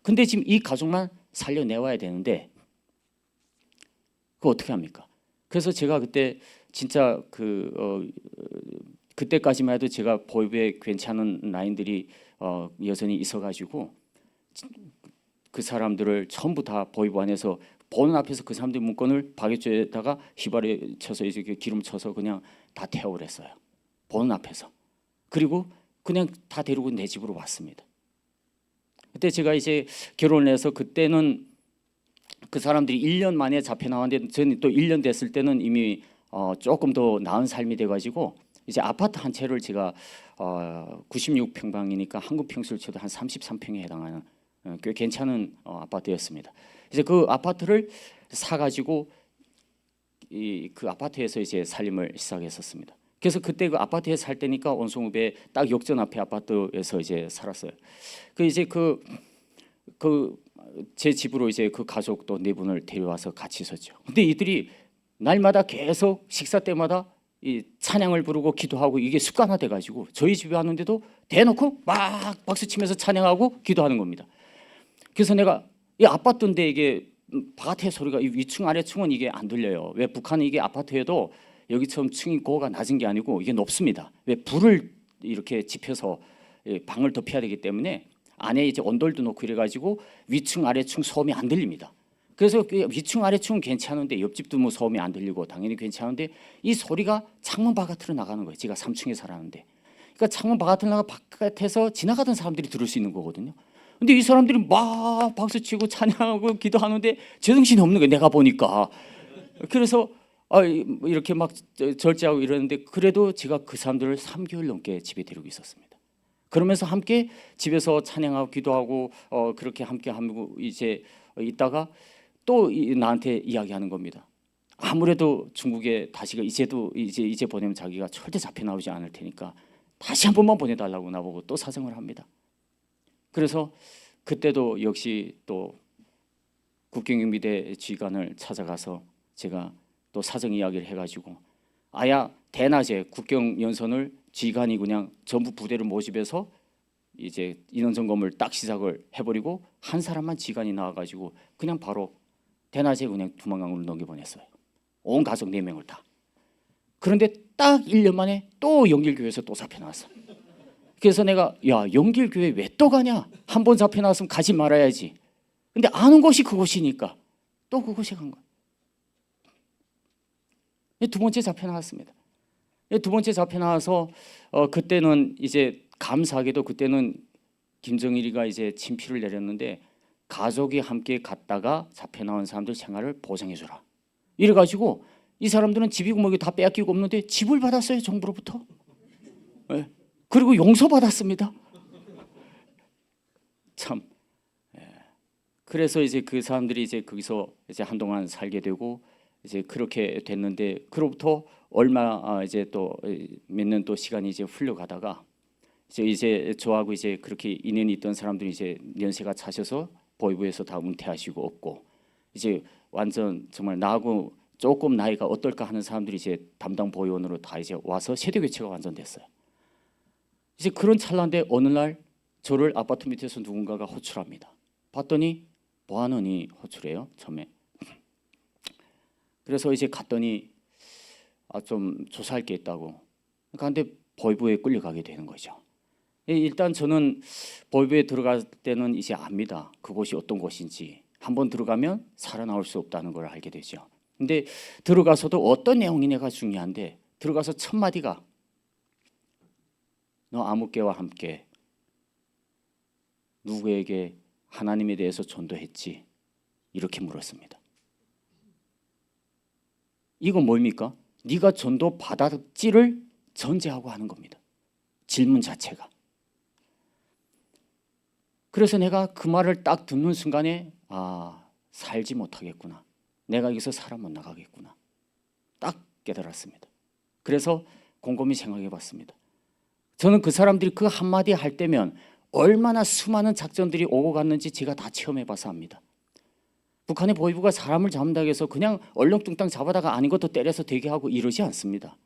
근데 지금 이 가족만 살려내와야 되는데 그거 어떻게 합니까? 그래서 제가 그때 진짜 그때까지만 해도 제가 보이브에 괜찮은 라인들이 여전히 있어가지고 그 사람들을 전부 다 보이브 안에서 보는 앞에서 그 사람들 문건을 바게트에다가 휘발에 쳐서 이렇게 기름 쳐서 그냥 다 태워버렸어요. 보는 앞에서. 그리고 그냥 다 데리고 내 집으로 왔습니다. 그때 제가 이제 결혼을 해서 그때는 그 사람들이 1년 만에 잡혀 나왔는데 저는 또 1년 됐을 때는 이미 조금 더 나은 삶이 돼가지고 이제 아파트 한 채를 제가 96평방이니까 한국 평수를 쳐도 한 33평에 해당하는 꽤 괜찮은 아파트였습니다. 이제 그 아파트를 사가지고 그 아파트에서 이제 살림을 시작했었습니다. 그래서 그때 그 아파트에 살 때니까 원숭읍에 딱 역전 앞에 아파트에서 이제 살았어요. 그 이제 제 집으로 이제 그 가족도 네 분을 데려와서 같이 있었죠. 근데 이들이 날마다 계속 식사 때마다 이 찬양을 부르고 기도하고 이게 습관화돼 가지고 저희 집에 왔는데도 대놓고 막 박수 치면서 찬양하고 기도하는 겁니다. 그래서 내가 이 아파트인데 이게 바깥의 소리가 이 위층 아래층은 이게 안 들려요. 왜 북한은 이게 아파트에도 여기처럼 층이 고가 낮은 게 아니고 이게 높습니다. 왜 불을 이렇게 지펴서 방을 덮여야 되기 때문에 안에 이제 온돌도 놓고 이래가지고 위층 아래층 소음이 안 들립니다. 그래서 위층 아래층은 괜찮은데 옆집도 뭐 소음이 안 들리고 당연히 괜찮은데 이 소리가 창문 바깥으로 나가는 거예요. 제가 3층에 살았는데, 그러니까 창문 바깥으로 나가 바깥에서 지나가던 사람들이 들을 수 있는 거거든요. 근데 이 사람들이 막 박수치고 찬양하고 기도하는데 제정신이 없는 거예요. 내가 보니까. 그래서 이렇게 막 절제하고 이러는데 그래도 제가 그 사람들을 3개월 넘게 집에 데리고 있었습니다. 그러면서 함께 집에서 찬양하고 기도하고 그렇게 함께 하고 이제 있다가 또 나한테 이야기하는 겁니다. 아무래도 중국에 다시가 이제 보내면 자기가 절대 잡혀 나오지 않을 테니까 다시 한 번만 보내달라고 나보고 또 사정을 합니다. 그래서 그때도 역시 또 국경경비대 지휘관을 찾아가서 제가 또 사정 이야기를 해가지고 아야 대낮에 국경 연선을 지휘관이 그냥 전부 부대를 모집해서 이제 인원 점검을 딱 시작을 해버리고 한 사람만 지휘관이 나와가지고 그냥 바로 대낮에 그냥 두만강으로 넘겨보냈어요. 온 가족 4명을 다. 그런데 딱 1년 만에 또 영길교회에서 또 잡혀 나왔어. 그래서 내가 야 영길교회 왜 또 가냐? 한 번 잡혀 나왔으면 가지 말아야지. 근데 아는 곳이 그곳이니까 또 그곳에 간 거야. 두 번째 잡혀 나왔습니다. 두 번째 잡혀 나와서 그때는 이제 감사하게도 그때는 김정일이가 이제 친필을 내렸는데 가족이 함께 갔다가 잡혀 나온 사람들 생활을 보장해주라. 이래가지고 이 사람들은 집이고 뭐고 다 빼앗기고 없는데 집을 받았어요, 정부로부터. 네. 그리고 용서받았습니다. 참. 그래서 이제 그 사람들이 이제 거기서 이제 한동안 살게 되고 이제 그렇게 됐는데 그로부터 얼마 이제 또 몇 년 또 시간이 이제 흘러가다가 이제 저하고 이제 그렇게 인연이 있던 사람들이 이제 연세가 차셔서 보위부에서 다 은퇴하시고 없고 이제 완전 정말 나하고 조금 나이가 어떨까 하는 사람들이 이제 담당 보위원으로 다 이제 와서 세대 교체가 완전됐어요. 이제 그런 찰나인데 어느 날 저를 아파트 밑에서 누군가가 호출합니다. 봤더니 뭐 하느니 호출해요 처음에. 그래서 이제 갔더니 좀 조사할 게 있다고. 그런데 보위부에 끌려가게 되는 거죠. 일단 저는 보위부에 들어갈 때는 이제 압니다. 그곳이 어떤 곳인지. 한번 들어가면 살아나올 수 없다는 걸 알게 되죠. 근데 들어가서도 어떤 내용이냐가 중요한데 들어가서 첫 마디가 너 아무개와 함께 누구에게 하나님에 대해서 전도했지? 이렇게 물었습니다. 이건 뭡니까? 네가 전도 받았지를 전제하고 하는 겁니다. 질문 자체가. 그래서 내가 그 말을 딱 듣는 순간에 살지 못하겠구나. 내가 여기서 살아 못 나가겠구나. 딱 깨달았습니다. 그래서 곰곰이 생각해 봤습니다. 저는 그 사람들이 그 한마디 할 때면 얼마나 수많은 작전들이 오고 갔는지 제가 다 체험해 봐서 압니다. 북한의 보위부가 사람을 잡는다고 해서 그냥 얼렁뚱땅 잡아다가 아닌 것도 때려서 되게 하고 이러지 않습니다.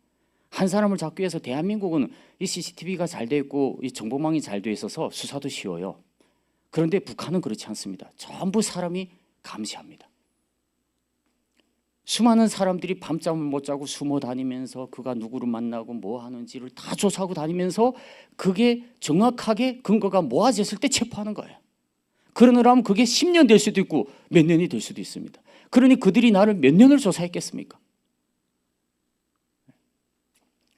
한 사람을 잡기 위해서 대한민국은 이 CCTV가 잘 돼 있고 이 정보망이 잘 돼 있어서 수사도 쉬워요. 그런데 북한은 그렇지 않습니다. 전부 사람이 감시합니다. 수많은 사람들이 밤잠을 못 자고 숨어 다니면서 그가 누구를 만나고 뭐 하는지를 다 조사하고 다니면서 그게 정확하게 근거가 모아졌을 때 체포하는 거예요. 그러느라면 그게 10년 될 수도 있고 몇 년이 될 수도 있습니다. 그러니 그들이 나를 몇 년을 조사했겠습니까?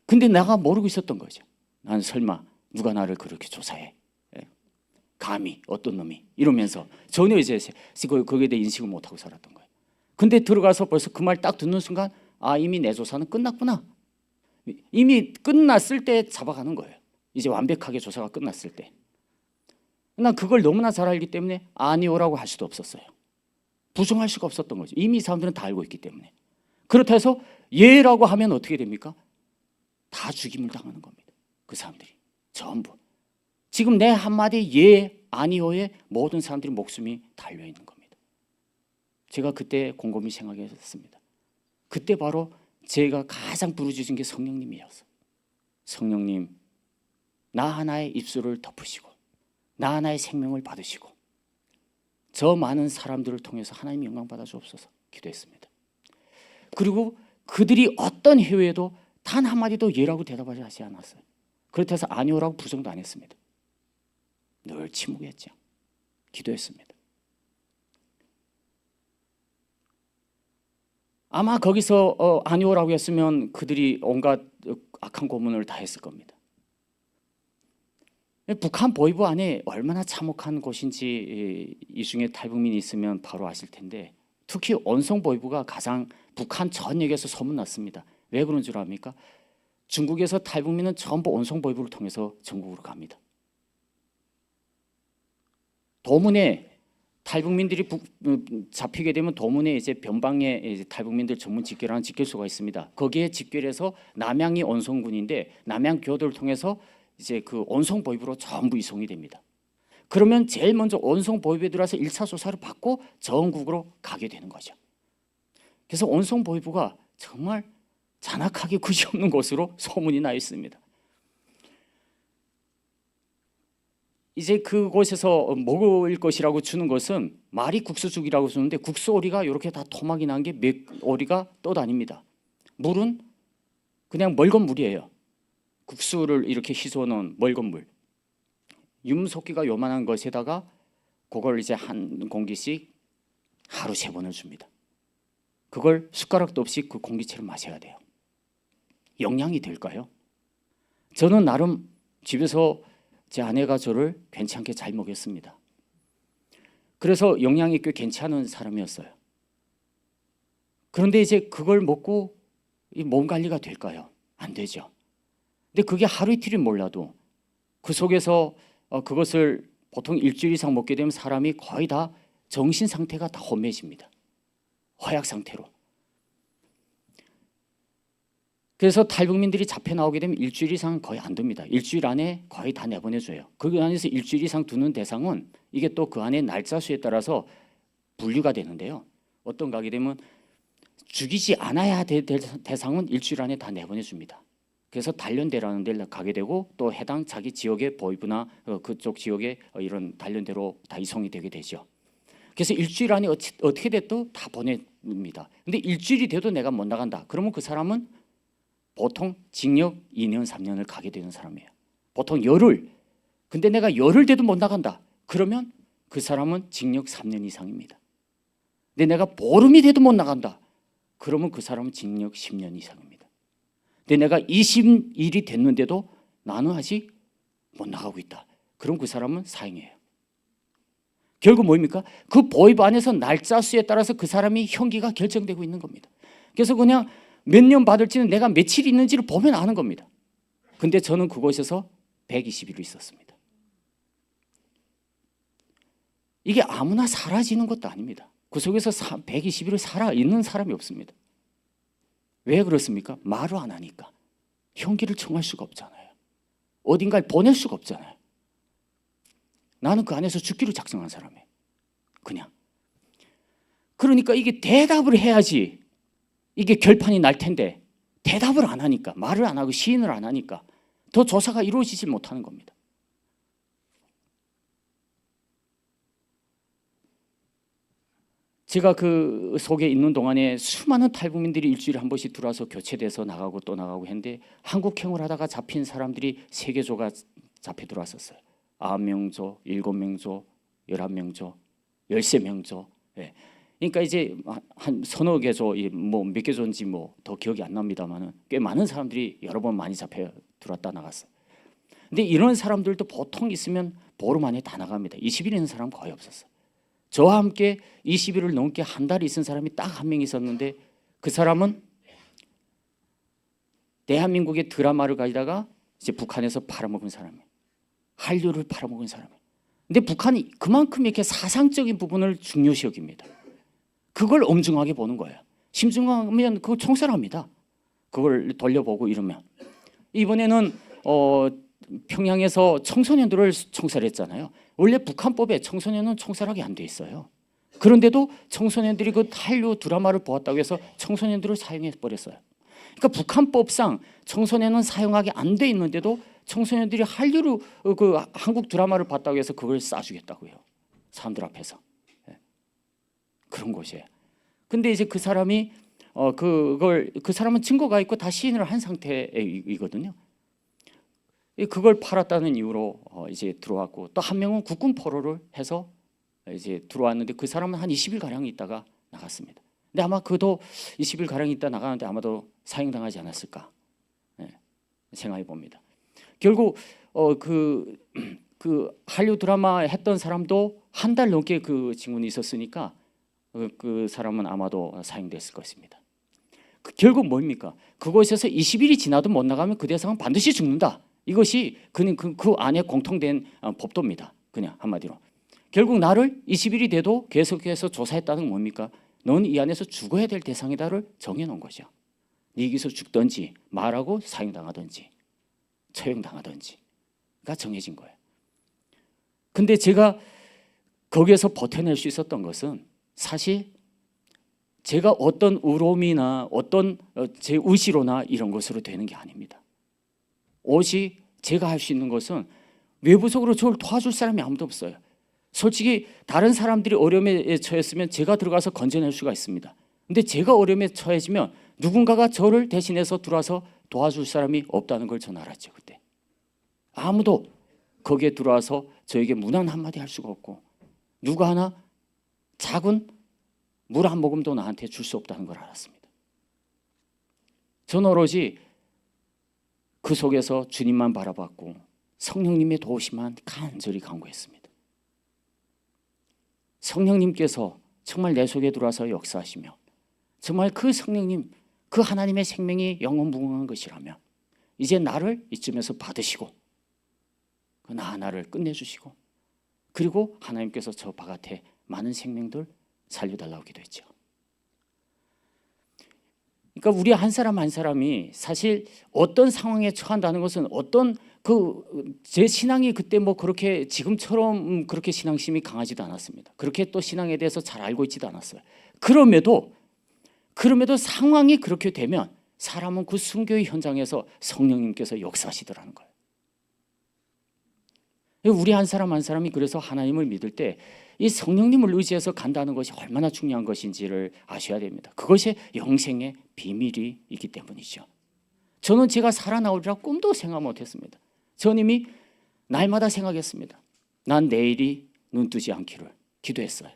근데 내가 모르고 있었던 거죠. 난 설마 누가 나를 그렇게 조사해? 감히 어떤 놈이 이러면서 전혀 이제 거기에 대해 인식을 못하고 살았던 거예요. 근데 들어가서 벌써 그 말 딱 듣는 순간 이미 내 조사는 끝났구나. 이미 끝났을 때 잡아가는 거예요. 이제 완벽하게 조사가 끝났을 때. 난 그걸 너무나 잘 알기 때문에 아니오라고 할 수도 없었어요. 부정할 수가 없었던 거죠. 이미 이 사람들은 다 알고 있기 때문에. 그렇다 해서 예라고 하면 어떻게 됩니까? 다 죽임을 당하는 겁니다. 그 사람들이 전부. 지금 내 한마디 예, 아니오에 모든 사람들의 목숨이 달려있는 겁니다. 제가 그때 곰곰이 생각했습니다. 그때 바로 제가 가장 부르짖은 게 성령님이었어요. 성령님, 나 하나의 입술을 덮으시고 나 하나의 생명을 받으시고 저 많은 사람들을 통해서 하나님 영광 받아 주옵소서 기도했습니다. 그리고 그들이 어떤 회의에도 단 한마디도 예라고 대답하지 않았어요. 그렇다 해서 아니오라고 부정도 안 했습니다. 늘 침묵했죠. 기도했습니다. 아마 거기서 아니오라고 했으면 그들이 온갖 악한 고문을 다 했을 겁니다. 북한 보위부 안에 얼마나 참혹한 곳인지 이 중에 탈북민이 있으면 바로 아실 텐데 특히 온성 보위부가 가장 북한 전역에서 소문났습니다. 왜 그런 줄 압니까? 중국에서 탈북민은 전부 온성 보위부를 통해서 전국으로 갑니다. 도문에 탈북민들이 잡히게 되면 도문에 이제 변방에 이제 탈북민들 전문 직결하는 직결소가 있습니다. 거기에 직결해서 남양이 온성군인데 남양교도를 통해서 이제 그 온성 보위부로 전부 이송이 됩니다. 그러면 제일 먼저 온성 보위부에 들어와서 1차 조사를 받고 전국으로 가게 되는 거죠. 그래서 온성 보위부가 정말 잔악하게 그지없는 곳으로 소문이 나 있습니다. 이제 그곳에서 먹을 것이라고 주는 것은 말이 국수죽이라고 주는데 국수오리가 이렇게 다 토막이 난 게 몇 오리가 떠다닙니다. 물은 그냥 멀건 물이에요. 국수를 이렇게 휘저어 놓은 멀건 물. 윤석기가 요만한 것에다가 그걸 이제 한 공기씩 하루 3번을 줍니다. 그걸 숟가락도 없이 그 공기채를 마셔야 돼요. 영양이 될까요? 저는 나름 집에서 제 아내가 저를 괜찮게 잘 먹였습니다. 그래서 영양이 꽤 괜찮은 사람이었어요. 그런데 이제 그걸 먹고 이 몸 관리가 될까요? 안 되죠. 근데 그게 하루 이틀은 몰라도 그 속에서 그것을 보통 일주일 이상 먹게 되면 사람이 거의 다 정신 상태가 다 혼미해집니다. 허약 상태로. 그래서 탈북민들이 잡혀 나오게 되면 일주일 이상 거의 안 둡니다. 일주일 안에 거의 다 내보내줘요. 그 안에서 일주일 이상 두는 대상은 이게 또 그 안에 날짜 수에 따라서 분류가 되는데요. 어떤가 하게 되면 죽이지 않아야 될 대상은 일주일 안에 다 내보내줍니다. 그래서 단련대라는 데를 가게 되고 또 해당 자기 지역의 보위부나 그쪽 지역의 이런 단련대로 다 이송이 되게 되죠. 그래서 일주일 안에 어떻게 돼도 다 보냅니다. 근데 일주일이 돼도 내가 못 나간다. 그러면 그 사람은 보통 징역 2년, 3년을 가게 되는 사람이에요. 보통 열흘. 근데 내가 열흘 돼도 못 나간다. 그러면 그 사람은 징역 3년 이상입니다. 근데 내가 보름이 돼도 못 나간다. 그러면 그 사람은 징역 10년 이상입니다. 근데 내가 20일이 됐는데도 나는 아직 못 나가고 있다. 그럼 그 사람은 사형이에요. 결국 뭐입니까? 그 보위부 안에서 날짜 수에 따라서 그 사람이 형기가 결정되고 있는 겁니다. 그래서 그냥 몇 년 받을지는 내가 며칠 있는지를 보면 아는 겁니다. 근데 저는 그곳에서 120일을 있었습니다. 이게 아무나 사라지는 것도 아닙니다. 그 속에서 120일을 살아있는 사람이 없습니다. 왜 그렇습니까? 말을 안 하니까. 형기를 청할 수가 없잖아요. 어딘가에 보낼 수가 없잖아요. 나는 그 안에서 죽기로 작정한 사람이에요. 그냥. 그러니까 이게 대답을 해야지 이게 결판이 날 텐데 대답을 안 하니까, 말을 안 하고 시인을 안 하니까 더 조사가 이루어지지 못하는 겁니다. 제가 그 속에 있는 동안에 수많은 탈북민들이 일주일에 한 번씩 들어와서 교체돼서 나가고 또 나가고 했는데 한국행을 하다가 잡힌 사람들이 3개조가 잡혀 들어왔었어요. 9명조, 7명조, 11명조, 13명조. 예. 그러니까 이제 한 서너 개조, 뭐 몇 개조인지 뭐 더 기억이 안 납니다만은 꽤 많은 사람들이 여러 번 많이 잡혀 들어왔다 나갔어요. 근데 이런 사람들도 보통 있으면 보름 안에 다 나갑니다. 20일 있는 사람 거의 없었어요. 저와 함께 20일을 넘게 한 달 있은 사람이 딱 한 명 있었는데 그 사람은 대한민국의 드라마를 가지다가 이제 북한에서 팔아먹은 사람이에요. 한류를 팔아먹은 사람이에요. 근데 북한이 그만큼 이렇게 사상적인 부분을 중요시 여깁니다. 그걸 엄중하게 보는 거예요. 심중하면 그걸 총살합니다. 그걸 돌려보고 이러면. 이번에는 평양에서 청소년들을 총살했잖아요. 원래 북한법에 청소년은 총살하게 안 돼 있어요. 그런데도 청소년들이 그 한류 드라마를 보았다고 해서 청소년들을 사용해 버렸어요. 그러니까 북한법상 청소년은 사용하게 안 돼 있는데도 청소년들이 한류로 그 한국 드라마를 봤다고 해서 그걸 쏴주겠다고요. 사람들 앞에서. 그런 곳이에요. 근데 이제 그 사람이 그 사람은 증거가 있고 다 시인을 한 상태이거든요. 그걸 팔았다는 이유로 이제 들어왔고, 또 한 명은 국군 포로를 해서 이제 들어왔는데 그 사람은 한 20일 가량 있다가 나갔습니다. 근데 아마 그도 20일 가량 있다 나가는데 아마도 사형당하지 않았을까 생각해 봅니다. 결국 그 한류 드라마 했던 사람도 한 달 넘게 그 징문이 있었으니까 그 사람은 아마도 사형됐을 것입니다. 결국 뭡니까? 그곳에서 20일이 지나도 못 나가면 그 대상은 반드시 죽는다. 이것이 그 안에 공통된 법도입니다. 그냥 한마디로. 결국 나를 20일이 돼도 계속해서 조사했다는 건 뭡니까? 넌 이 안에서 죽어야 될 대상이다를 정해놓은 거죠. 네 여기서 죽든지 말하고 사형당하든지 처형당하든지가 정해진 거예요. 근데 제가 거기에서 버텨낼 수 있었던 것은 사실 제가 어떤 의로움이나 어떤 제 의지로나 이런 것으로 되는 게 아닙니다. 오직 제가 할 수 있는 것은 외부적으로 저를 도와줄 사람이 아무도 없어요. 솔직히 다른 사람들이 어려움에 처했으면 제가 들어가서 건져낼 수가 있습니다. 근데 제가 어려움에 처해지면 누군가가 저를 대신해서 들어와서 도와줄 사람이 없다는 걸 저는 알았죠. 그때 아무도 거기에 들어와서 저에게 문안 한마디 할 수가 없고, 누가 하나 작은 물 한 모금도 나한테 줄 수 없다는 걸 알았습니다. 저는 오로지 그 속에서 주님만 바라봤고 성령님의 도우심만 간절히 간구했습니다. 성령님께서 정말 내 속에 들어와서 역사하시며 정말 그 성령님, 그 하나님의 생명이 영원무궁한 것이라면 이제 나를 이쯤에서 받으시고 그 나 하나를 끝내주시고, 그리고 하나님께서 저 바깥에 많은 생명들 살려달라고 기도했죠. 그러니까 우리 한 사람 한 사람이 사실 어떤 상황에 처한다는 것은 어떤 제 신앙이 그때 뭐 그렇게 지금처럼 그렇게 신앙심이 강하지도 않았습니다. 그렇게 또 신앙에 대해서 잘 알고 있지도 않았어요. 그럼에도 상황이 그렇게 되면 사람은 그 순교의 현장에서 성령님께서 역사하시더라는 거예요. 우리 한 사람 한 사람이 그래서 하나님을 믿을 때 이 성령님을 의지해서 간다는 것이 얼마나 중요한 것인지를 아셔야 됩니다. 그것이 영생의 비밀이 있기 때문이죠. 저는 제가 살아나오리라 꿈도 생각 못했습니다. 저는 이미 날마다 생각했습니다. 난 내일이 눈 뜨지 않기를 기도했어요.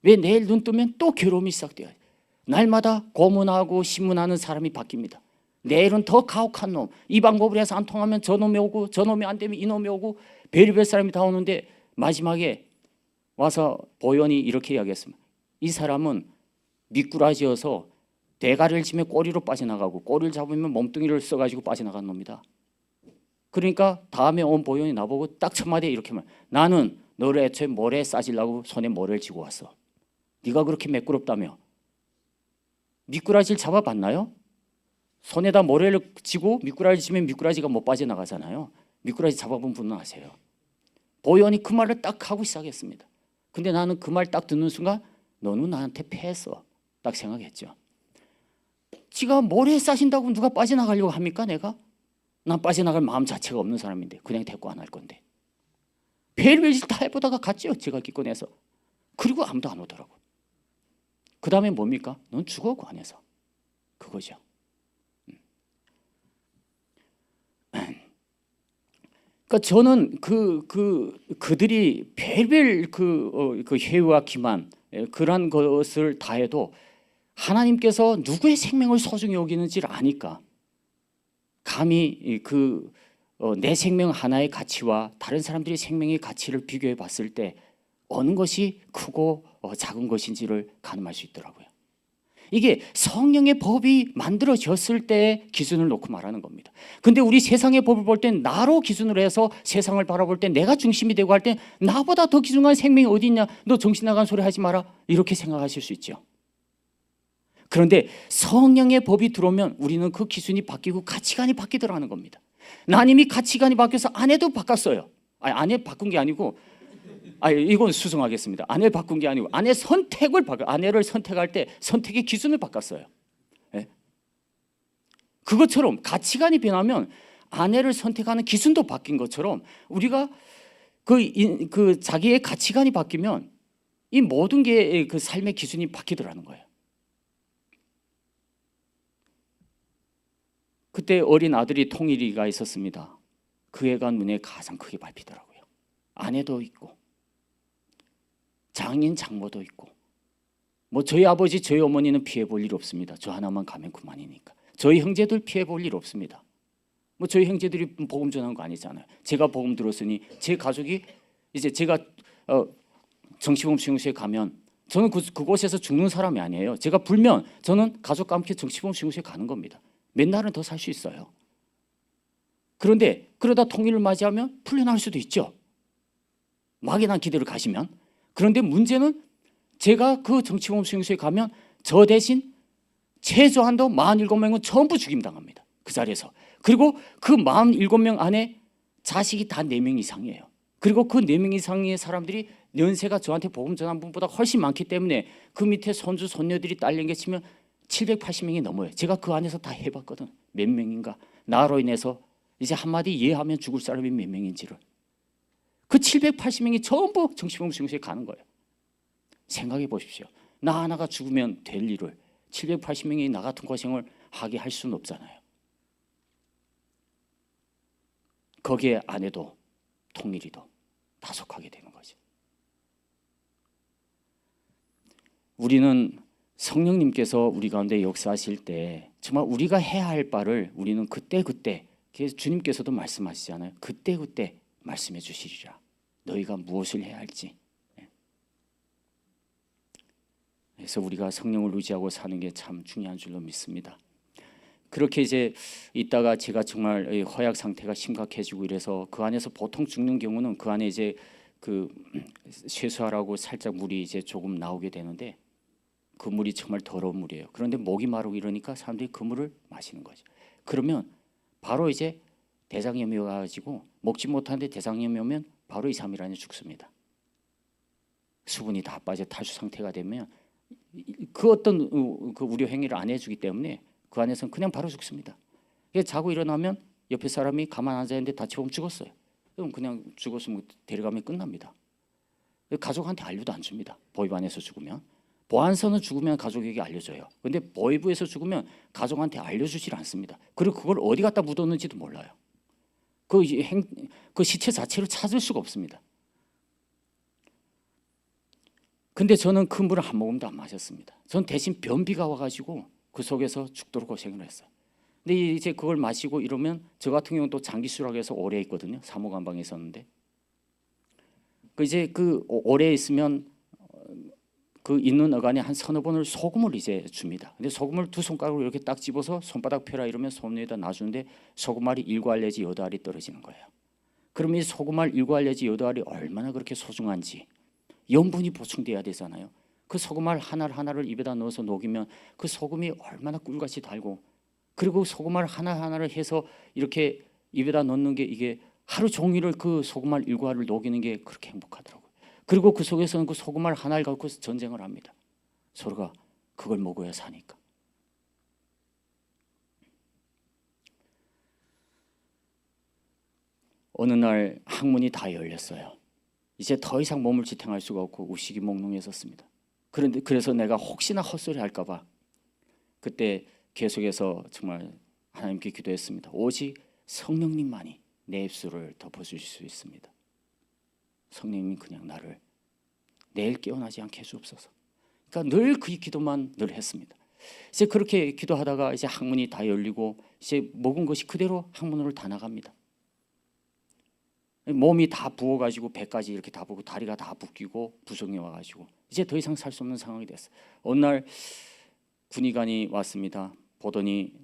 왜 내일 눈 뜨면 또 괴로움이 시작돼요. 날마다 고문하고 신문하는 사람이 바뀝니다. 내일은 더 가혹한 놈, 이 방법을 해서 안 통하면 저 놈이 오고, 저 놈이 안 되면 이 놈이 오고, 별의별 사람이 다 오는데 마지막에 와서 보현이 이렇게 이야기했습니다. 이 사람은 미꾸라지여서 대가리를 치면 꼬리로 빠져나가고 꼬리를 잡으면 몸뚱이를 써가지고 빠져나간 놈이다. 그러니까 다음에 온 보현이 나보고 딱 첫 마디에 이렇게 말, 나는 너를 애초에 모래에 싸지려고 손에 모래를 쥐고 왔어. 네가 그렇게 매끄럽다며. 미꾸라지를 잡아봤나요? 손에다 모래를 쥐고 미꾸라지 치면 미꾸라지가 못 빠져나가잖아요. 미꾸라지 잡아본 분은 아세요. 보현이 그 말을 딱 하고 시작했습니다. 근데 나는 그 말 딱 듣는 순간 너는 나한테 패했어 딱 생각했죠. 지가 모래에 싸신다고 누가 빠져나가려고 합니까? 내가? 난 빠져나갈 마음 자체가 없는 사람인데 그냥 데리고 안 할 건데. 별별 짓 다 해보다가 갔죠. 제가 기권해서. 그리고 아무도 안 오더라고. 그 다음에 뭡니까? 넌 죽어 그 안에서. 그거죠. 그러니까 저는 그들이 별별 그 회유와 기만 그러한 것을 다 해도 하나님께서 누구의 생명을 소중히 여기는지를 아니까 감히 내 생명 하나의 가치와 다른 사람들의 생명의 가치를 비교해 봤을 때 어느 것이 크고 작은 것인지를 가늠할 수 있더라고요. 이게 성령의 법이 만들어졌을 때 기준을 놓고 말하는 겁니다. 근데 우리 세상의 법을 볼 땐 나로 기준으로 해서 세상을 바라볼 때 내가 중심이 되고 할 때 나보다 더 귀중한 생명이 어디 있냐, 너 정신 나간 소리 하지 마라, 이렇게 생각하실 수 있죠. 그런데 성령의 법이 들어오면 우리는 그 기준이 바뀌고 가치관이 바뀌더라는 겁니다. 난 이미 가치관이 바뀌어서 아내도 바꿨어요. 아니, 아내 바꾼 게 아니고, 이건 수정하겠습니다. 아내 바꾼 게 아니고 아내 선택을 아내를 선택할 때 선택의 기준을 바꿨어요. 네? 그것처럼 가치관이 변하면 아내를 선택하는 기준도 바뀐 것처럼 우리가 그 자기의 가치관이 바뀌면 이 모든 게 그 삶의 기준이 바뀌더라는 거예요. 그때 어린 아들이 통일이가 있었습니다. 그 애가 눈에 가장 크게 밟히더라고요. 아내도 있고 장인 장모도 있고, 뭐 저희 아버지 저희 어머니는 피해 볼 일 없습니다. 저 하나만 가면 그만이니까. 저희 형제들 피해 볼 일 없습니다. 뭐 저희 형제들이 복음 전한 거 아니잖아요. 제가 복음 들었으니 제 가족이 이제 제가 정치범 수용소에 가면 저는 그곳에서 죽는 사람이 아니에요. 제가 불면 저는 가족과 함께 정치범 수용소에 가는 겁니다. 몇 날은 더 살 수 있어요. 그런데 그러다 통일을 맞이하면 풀려날 수도 있죠. 막연한 기대를 가시면. 그런데 문제는 제가 그 정치범 수용소에 가면 저 대신 최소한도 47명은 전부 죽임당합니다. 그 자리에서. 그리고 그 47명 안에 자식이 다 4명 이상이에요. 그리고 그 4명 이상의 사람들이 연세가 저한테 복음 전한 분보다 훨씬 많기 때문에 그 밑에 손주 손녀들이 딸린 치면 780명이 넘어요. 제가 그 안에서 다 해봤거든. 몇 명인가. 나로 인해서 이제 한마디 이해하면 죽을 사람이 몇 명인지를. 그 780명이 전부 정치범 수용소에 가는 거예요. 생각해 보십시오. 나 하나가 죽으면 될 일을 780명이 나 같은 고생을 하게 할 수는 없잖아요. 거기에 아내도 통일이도 다속하게 되는 거죠. 우리는 성령님께서 우리 가운데 역사하실 때 정말 우리가 해야 할 바를 우리는 그때그때, 주님께서도 말씀하시잖아요. 그때그때 말씀해 주시리라. 너희가 무엇을 해야 할지. 그래서 우리가 성령을 의지하고 사는 게 참 중요한 줄로 믿습니다. 그렇게 이제 있다가 제가 정말 허약 상태가 심각해지고 이래서 그 안에서 보통 죽는 경우는 그 안에 이제 그 쇠수하라고 살짝 물이 이제 조금 나오게 되는데 그 물이 정말 더러운 물이에요. 그런데 목이 마르고 이러니까 사람들이 그 물을 마시는 거죠. 그러면 바로 이제 대장염이 와가지고 먹지 못하는데 대장염이 오면 바로 2, 3일 안에 죽습니다. 수분이 다 빠져 탈수 상태가 되면 그 어떤 그 우려 행위를 안 해주기 때문에 그 안에서는 그냥 바로 죽습니다. 자고 일어나면 옆에 사람이 가만 앉아 있는데 다치보면 죽었어요. 그럼 그냥 죽었으면 데려가면 끝납니다. 가족한테 알려도 안 줍니다. 보위반에서 죽으면. 보안서는 죽으면 가족에게 알려줘요. 그런데 보위부에서 죽으면 가족한테 알려주질 않습니다. 그리고 그걸 어디 갖다 묻었는지도 몰라요. 그 시체 자체를 찾을 수가 없습니다. 근데 저는 그 물을 한 모금도 안 마셨습니다. 전 대신 변비가 와가지고 그 속에서 죽도록 고생을 했어요. 근데 이제 그걸 마시고 이러면 저 같은 경우는 또 장기 수락해서 오래 있거든요. 사모간방에 있었는데 이제 그 오래 있으면 그 있는 어간에 한 서너 번을 소금을 이제 줍니다. 근데 소금을 2손가락으로 이렇게 딱 집어서 손바닥 펴라 이러면 손 위에다 놔주는데 소금알이 7알 내지 8알이 떨어지는 거예요. 그러면 이 소금알 7알 내지 8알이 얼마나 그렇게 소중한지 염분이 보충돼야 되잖아요. 그 소금알 하나를 입에다 넣어서 녹이면 그 소금이 얼마나 꿀같이 달고, 그리고 소금알 하나를 해서 이렇게 입에다 넣는 게 이게 하루 종일을 그 소금알 7알을 녹이는 게 그렇게 행복하더라고요. 그리고 그 속에서는 그 소금알 하나를 갖고 전쟁을 합니다. 서로가 그걸 먹어야 사니까. 어느 날 항문이 다 열렸어요. 이제 더 이상 몸을 지탱할 수가 없고 의식이 몽롱해졌습니다. 그래서 내가 혹시나 헛소리 할까 봐 그때 계속해서 정말 하나님께 기도했습니다. 오직 성령님만이 내 입술을 덮어주실 수 있습니다. 성령님이 그냥 나를 내일 깨어나지 않게 해주옵소서. 그러니까 늘 그 기도만 늘 했습니다. 이제 그렇게 기도하다가 이제 항문이 다 열리고 이제 먹은 것이 그대로 항문으로 다 나갑니다. 몸이 다 부어가지고 배까지 이렇게 다 부고 다리가 다 붓기고 부종이 와가지고 이제 더 이상 살 수 없는 상황이 됐어요. 어느 날 군의관이 왔습니다.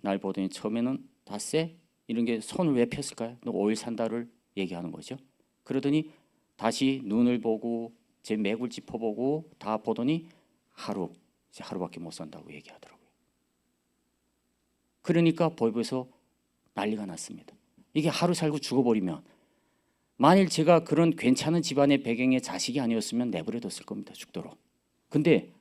날 보더니 처음에는 닷새 이런 게 손을 왜 폈을까요? 너 5일 산다를 얘기하는 거죠. 그러더니 다시 눈을 보고 제 맥을 짚어보고 다 보더니 이제 하루밖에 못 산다고 얘기하더라고요. 그러니까 보이부에서 난리가 났습니다. 이게 하루 살고 죽어버리면, 만일 제가 그런 괜찮은 집안의 배경의 자식이 아니었으면 내버려뒀을 겁니다. 죽도록. 근데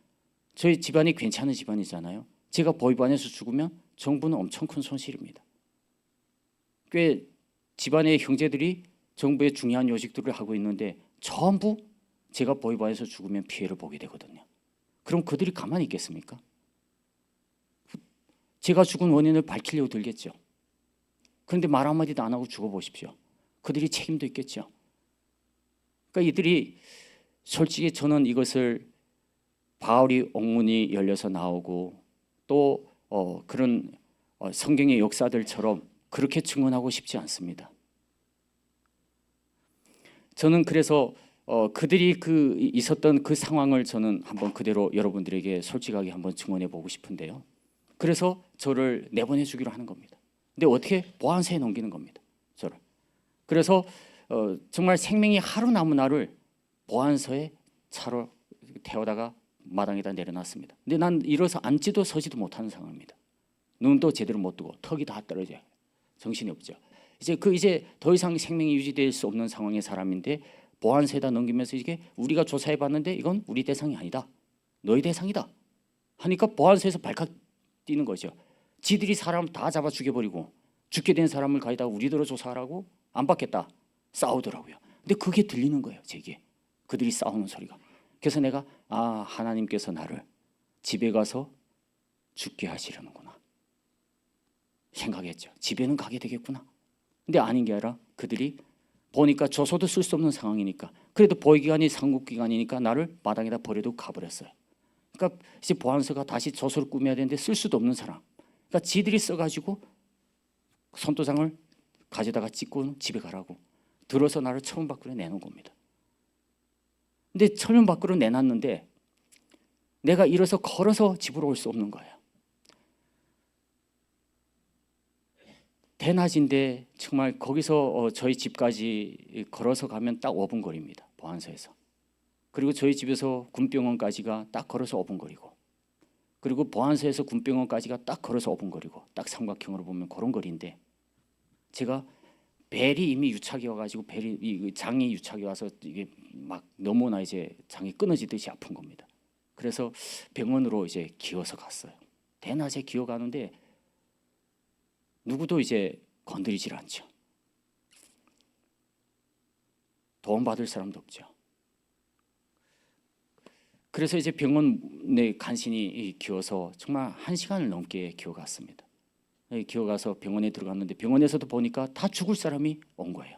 저희 집안이 괜찮은 집안이잖아요. 제가 보이부 안에서 죽으면 정부는 엄청 큰 손실입니다. 꽤 집안의 형제들이 정부의 중요한 요직들을 하고 있는데 전부 제가 보이부 안에서 죽으면 피해를 보게 되거든요. 그럼 그들이 가만히 있겠습니까? 제가 죽은 원인을 밝히려고 들겠죠. 그런데 말 한마디도 안 하고 죽어보십시오. 그들이 책임도 있겠죠. 그러니까 이들이, 솔직히 저는 이것을 바울이 옥문이 열려서 나오고 또 그런 성경의 역사들처럼 그렇게 증언하고 싶지 않습니다. 저는 그래서 그들이 있었던 그 상황을 저는 한번 그대로 여러분들에게 솔직하게 한번 증언해 보고 싶은데요. 그래서 저를 내보내 주기로 하는 겁니다. 근데 어떻게? 보안소에 넘기는 겁니다. 저를. 그래서 정말 생명이 하루 남은 날을 보안소에 차로 태워다가 마당에다 내려놨습니다. 근데 난 일어서 앉지도 서지도 못하는 상황입니다. 눈도 제대로 못 뜨고 턱이 다 떨어져요. 정신이 없죠. 이제 더 이상 생명이 유지될 수 없는 상황의 사람인데 보안소에다 넘기면서 이게 우리가 조사해 봤는데 이건 우리 대상이 아니다. 너희 대상이다. 하니까 보안소에서 발칵 뛰는 거죠. 지들이 사람 다 잡아 죽여버리고 죽게 된 사람을 가져다 우리들로 조사하라고 안 받겠다. 싸우더라고요. 근데 그게 들리는 거예요. 제게. 그들이 싸우는 소리가. 그래서 내가 하나님께서 나를 집에 가서 죽게 하시려는구나 생각했죠. 집에는 가게 되겠구나. 근데 아닌 게 아니라 그들이 보니까 줘서도 쓸 수 없는 상황이니까, 그래도 보위기관이 상급기관이니까 나를 마당에다 버려두고 가버렸어요. 그러니까 이제 보안소가 다시 조서를 꾸며야 되는데 쓸 수도 없는 사람. 그러니까 지들이 써가지고 손도장을 가져다가 찍고 집에 가라고 들어서 나를 처음 밖으로 내놓은 겁니다. 근데 처음 밖으로 내놨는데 내가 일어서 걸어서 집으로 올 수 없는 거예요. 대낮인데 정말 거기서 저희 집까지 걸어서 가면 딱 5분 거리입니다. 보안소에서. 그리고 저희 집에서 군병원까지가 딱 걸어서 5분 거리고, 그리고 보안소에서 군병원까지가 딱 걸어서 5분 거리고, 딱 삼각형으로 보면 그런 거리인데, 제가 벨이 이미 유착이 와가지고 장이 유착이 와서 이게 막 너무나 이제 장이 끊어지듯이 아픈 겁니다. 그래서 병원으로 이제 기어서 갔어요. 대낮에 기어가는데 누구도 이제 건드리질 않죠. 도움받을 사람도 없죠. 그래서 이제 병원에 간신히 기어서 정말 1시간을 넘게 기어갔습니다. 기어가서 병원에 들어갔는데 병원에서도 보니까 다 죽을 사람이 온 거예요.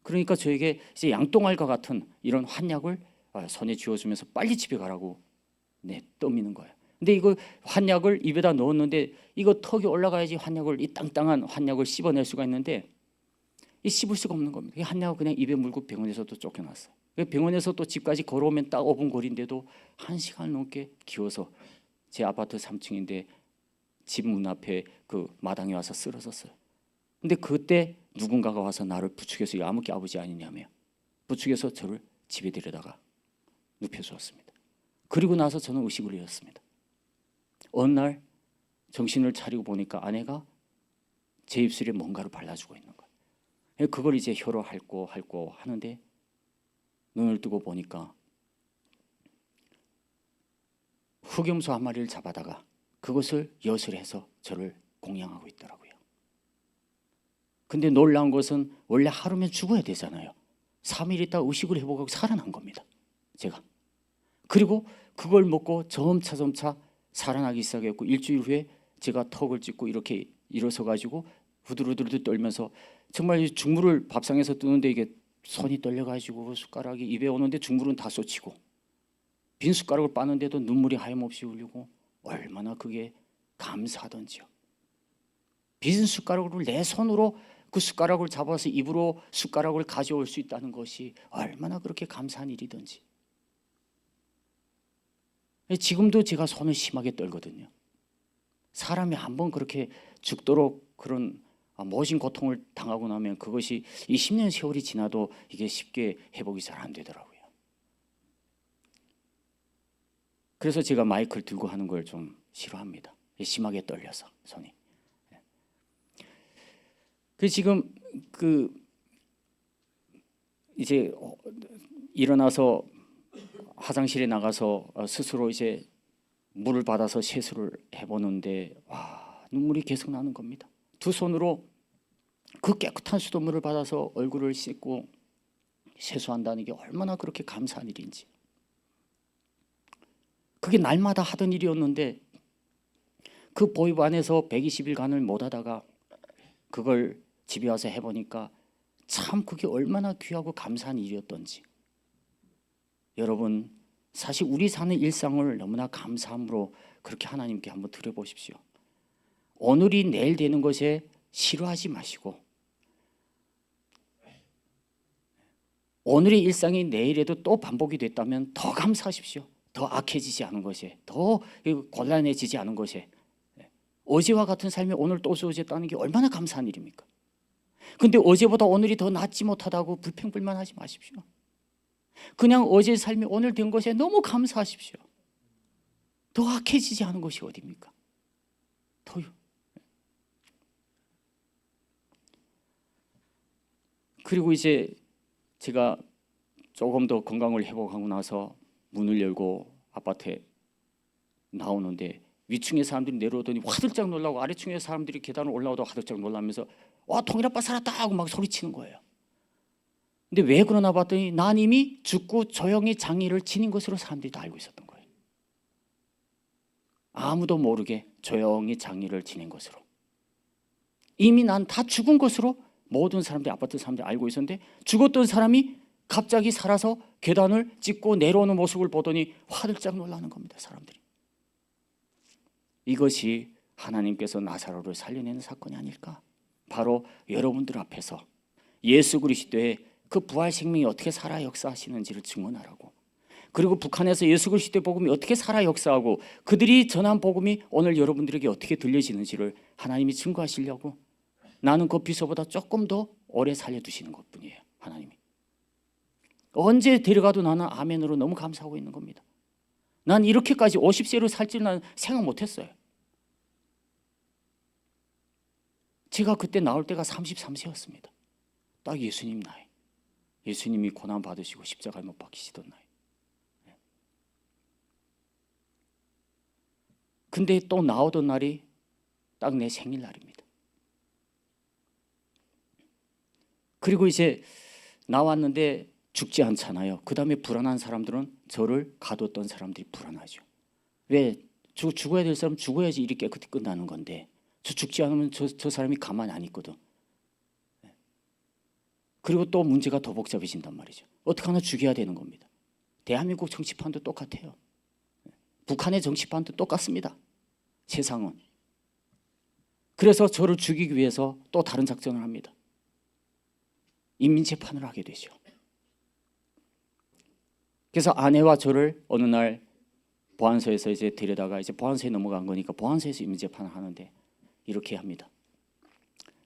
그러니까 저에게 이제 양똥알과 같은 이런 환약을 손에 쥐어주면서 빨리 집에 가라고 떠미는 거예요. 근데 이거 환약을 입에다 넣었는데 이거 턱이 올라가야지 환약을, 이 땅땅한 환약을 씹어낼 수가 있는데 이 씹을 수가 없는 겁니다. 이 환약을 그냥 입에 물고 병원에서 또 쫓겨났어요. 병원에서 또 집까지 걸어오면 딱 5분 거리인데도 1시간 넘게 기어서 제 아파트 3층인데 집 문 앞에 그 마당에 와서 쓰러졌어요. 근데 그때 누군가가 와서 나를 부축해서 야무게 아버지 아니냐며 부축해서 저를 집에 데려다가 눕혀주었습니다. 그리고 나서 저는 의식을 잃었습니다. 어느 날 정신을 차리고 보니까 아내가 제 입술에 뭔가를 발라주고 있는 거예요. 그걸 이제 혀로 핥고 하는데 눈을 뜨고 보니까 흑염소 한 마리를 잡아다가 그것을 엿을 해서 저를 공양하고 있더라고요. 근데 놀라운 것은 원래 하루면 죽어야 되잖아요. 3일 있다 의식을 회복하고 살아난 겁니다. 제가. 그리고 그걸 먹고 점차 살아나기 시작했고, 일주일 후에 제가 턱을 찢고 이렇게 일어서 가지고 후들후들 떨면서 정말 죽물을 밥상에서 뜨는데 이게 손이 떨려가지고 숟가락이 입에 오는데 죽물은 다 쏟치고, 빈 숟가락을 빠는데도 눈물이 하염없이 흘리고, 얼마나 그게 감사하던지요. 빈 숟가락으로 내 손으로 그 숟가락을 잡아서 입으로 숟가락을 가져올 수 있다는 것이 얼마나 그렇게 감사한 일이던지. 지금도 제가 손을 심하게 떨거든요. 사람이 한번 그렇게 죽도록 그런 모진 고통을 당하고 나면 그것이 이 10년 세월이 지나도 이게 쉽게 회복이 잘 안 되더라고요. 그래서 제가 마이크를 들고 하는 걸 좀 싫어합니다. 심하게 떨려서 손이. 그 지금 이제 일어나서 화장실에 나가서 스스로 이제 물을 받아서 세수를 해보는데 와, 눈물이 계속 나는 겁니다. 두 손으로 그 깨끗한 수돗물을 받아서 얼굴을 씻고 세수한다는 게 얼마나 그렇게 감사한 일인지. 그게 날마다 하던 일이었는데 그 보이브 안에서 120일간을 못 하다가 그걸 집에 와서 해보니까 참 그게 얼마나 귀하고 감사한 일이었던지. 여러분, 사실 우리 사는 일상을 너무나 감사함으로 그렇게 하나님께 한번 드려보십시오. 오늘이 내일 되는 것에 싫어하지 마시고 오늘의 일상이 내일에도 또 반복이 됐다면 더 감사하십시오. 더 악해지지 않은 것에, 더 곤란해지지 않은 것에. 어제와 같은 삶이 오늘 또 주어졌다는 게 얼마나 감사한 일입니까? 근데 어제보다 오늘이 더 낫지 못하다고 불평불만하지 마십시오. 그냥 어제의 삶이 오늘 된 것에 너무 감사하십시오. 더 악해지지 않은 것이 어디입니까? 더요. 그리고 이제 제가 조금 더 건강을 회복하고 나서 문을 열고 아파트에 나오는데 위층에 사람들이 내려오더니 화들짝 놀라고 아래층에 사람들이 계단을 올라오다 화들짝 놀라면서 와, 통일아빠 살았다 하고 막 소리치는 거예요. 근데 왜 그러나 봤더니 난 이미 죽고 조용히 장례를 지닌 것으로 사람들이 다 알고 있었던 거예요. 아무도 모르게 조용히 장례를 지낸 것으로. 이미 난 다 죽은 것으로 모든 사람들이, 아파트 사람들이 알고 있었는데 죽었던 사람이 갑자기 살아서 계단을 찍고 내려오는 모습을 보더니 화들짝 놀라는 겁니다. 사람들이. 이것이 하나님께서 나사로를 살려내는 사건이 아닐까. 바로 여러분들 앞에서 예수 그리스도의 그 부활 생명이 어떻게 살아 역사하시는지를 증언하라고. 그리고 북한에서 예수 그리스도의 복음이 어떻게 살아 역사하고 그들이 전한 복음이 오늘 여러분들에게 어떻게 들려지는지를 하나님이 증거하시려고. 나는 그 비서보다 조금 더 오래 살려두시는 것뿐이에요. 하나님이. 언제 데려가도 나는 아멘으로 너무 감사하고 있는 겁니다. 난 이렇게까지 50세로 살 줄 난 생각 못했어요. 제가 그때 나올 때가 33세였습니다. 딱 예수님 나이. 예수님이 고난 받으시고 십자가에 못 박히시던 나이. 근데 또 나오던 날이 딱 내 생일날입니다. 그리고 이제 나왔는데 죽지 않잖아요. 그 다음에 불안한 사람들은 저를 가뒀던 사람들이 불안하죠. 왜? 죽어야 될 사람 죽어야지 일이 깨끗이 끝나는 건데 저 죽지 않으면 저 사람이 가만히 안 있거든. 그리고 또 문제가 더 복잡해진단 말이죠. 어떻게 하나 죽여야 되는 겁니다. 대한민국 정치판도 똑같아요. 북한의 정치판도 똑같습니다. 세상은. 그래서 저를 죽이기 위해서 또 다른 작전을 합니다. 인민재판을 하게 되죠. 그래서 아내와 저를 어느 날 보안소에서 이제 데려다가 이제 보안소에 넘어간 거니까 보안소에서 인민재판을 하는데 이렇게 합니다.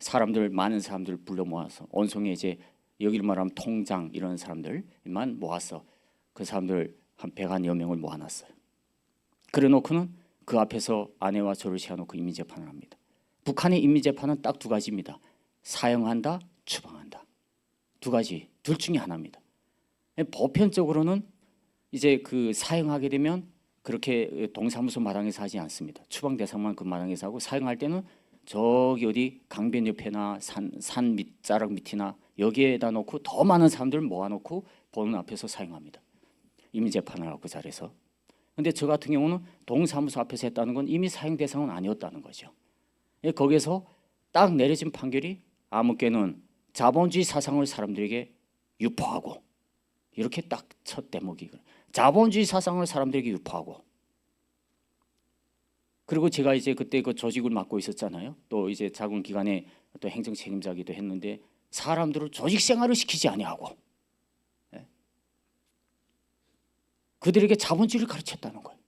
사람들, 많은 사람들을 불러 모아서 온송에 이제 여기를 말하면 통장 이런 사람들만 모아서 그 사람들 한 100여 명을 모아놨어요. 그래 놓고는 그 앞에서 아내와 저를 세워놓고 인민재판을 합니다. 북한의 인민재판은 딱 두 가지입니다. 사형한다, 추방한다. 두 가지, 둘 중에 하나입니다. 보편적으로는 이제 그 사형하게 되면 그렇게 동사무소 마당에서 하지 않습니다. 추방 대상만 그 마당에서 하고 사형할 때는 저기 어디 강변 옆에나 산 밑자락 밑이나 여기에다 놓고 더 많은 사람들을 모아놓고 보는 앞에서 사형합니다. 인민재판을 하고 그 자리에서. 근데 저 같은 경우는 동사무소 앞에서 했다는 건 이미 사형 대상은 아니었다는 거죠. 거기서 딱 내려진 판결이 아무개는 자본주의 사상을 사람들에게 유포하고 이렇게 딱 첫 대목이 자본주의 사상을 사람들에게 유포하고 그리고 제가 이제 그때 그 조직을 맡고 있었잖아요. 또 이제 자군 기관의 또 행정 책임자기도 했는데 사람들을 조직 생활을 시키지 아니하고 그들에게 자본주의를 가르쳤다는 거예요.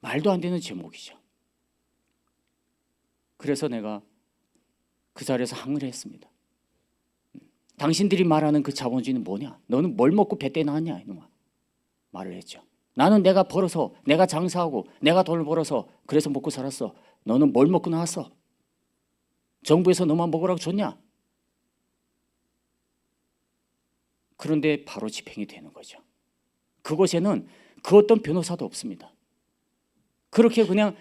말도 안 되는 제목이죠. 그래서 내가 그 자리에서 항의를 했습니다. 당신들이 말하는 그 자본주의는 뭐냐? 너는 뭘 먹고 배때 나왔냐? 이놈아. 말을 했죠. 나는 내가 벌어서, 내가 장사하고, 내가 돈을 벌어서 그래서 먹고 살았어. 너는 뭘 먹고 나왔어? 정부에서 너만 먹으라고 줬냐? 그런데 바로 집행이 되는 거죠. 그곳에는 그 어떤 변호사도 없습니다. 그렇게 그냥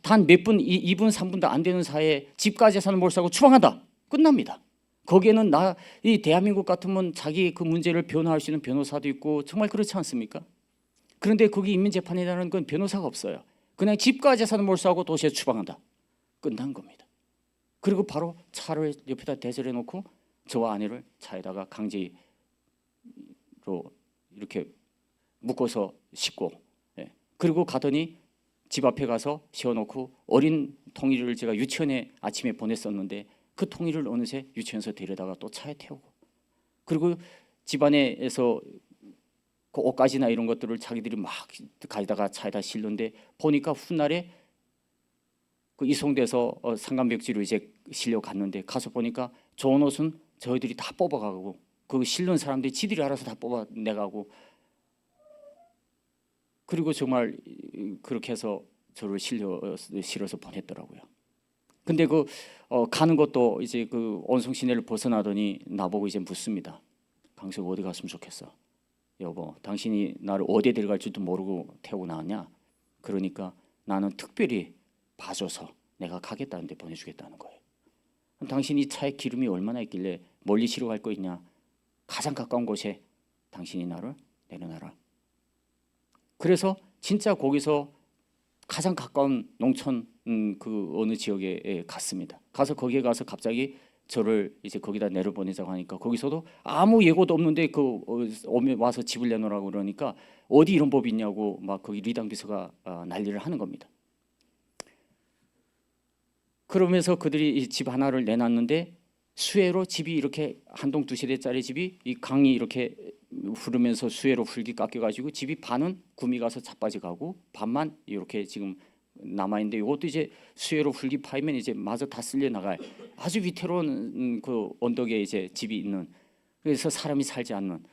단 몇 분, 2분, 3분도 안 되는 사이에 집과 재산을 몰수하고 추방한다. 끝납니다. 거기에는 이 대한민국 같으면 자기 그 문제를 변호할 수 있는 변호사도 있고 정말 그렇지 않습니까? 그런데 거기 인민재판이라는 건 변호사가 없어요. 그냥 집과 재산을 몰수하고 도시에 추방한다. 끝난 겁니다. 그리고 바로 차를 옆에다 대절해 놓고 저와 아내를 차에다가 강제로 이렇게 묶어서 싣고, 그리고 가더니 집 앞에 가서 세워놓고 어린 통일이를 제가 유치원에 아침에 보냈었는데 그 통일을 어느새 유치원에서 데려다가 또 차에 태우고, 그리고 집안에서 그 옷가지나 이런 것들을 자기들이 막 가져다가 차에다 실는데 보니까 훗날에 그 이송돼서 상간벽지로 이제 실려 갔는데 가서 보니까 좋은 옷은 저희들이 다 뽑아가고 그 실는 사람들이 지들이 알아서 다 뽑아내가고, 그리고 정말 그렇게 해서 저를 실어서 보냈더라고요. 근데 가는 것도 이제 그 온성 시내를 벗어나더니 나보고 이제 묻습니다. 강석 어디 갔으면 좋겠어? 여보, 당신이 나를 어디에 데려갈 줄도 모르고 태우고 나왔냐? 그러니까 나는 특별히 봐줘서 내가 가겠다는데 보내주겠다는 거예요. 그럼 당신이 차에 기름이 얼마나 있길래 멀리 실어 갈 거 있냐? 가장 가까운 곳에 당신이 나를 내려놔라. 그래서 진짜 거기서 가장 가까운 농촌 그 어느 지역에 갔습니다. 가서 거기에 가서 갑자기 저를 이제 거기다 내려보내자고 하니까 거기서도 아무 예고도 없는데 오면 와서 집을 내놓으라고 그러니까 어디 이런 법이 있냐고 막 거기 리당 비서가 난리를 하는 겁니다. 그러면서 그들이 집 하나를 내놨는데 수해로 집이 이렇게 한 동 두 세대짜리 집이 이 강이 이렇게 흐르면서 수해로 흙이 깎여가지고 집이 반은 구미 가서 자빠져 가고 반만 이렇게 지금 남아 있는데 이것도 이제 수해로 흙이 파이면 이제 마저 다 쓸려 나갈 아주 위태로운 그 언덕에 이제 집이 있는, 그래서 사람이 살지 않는,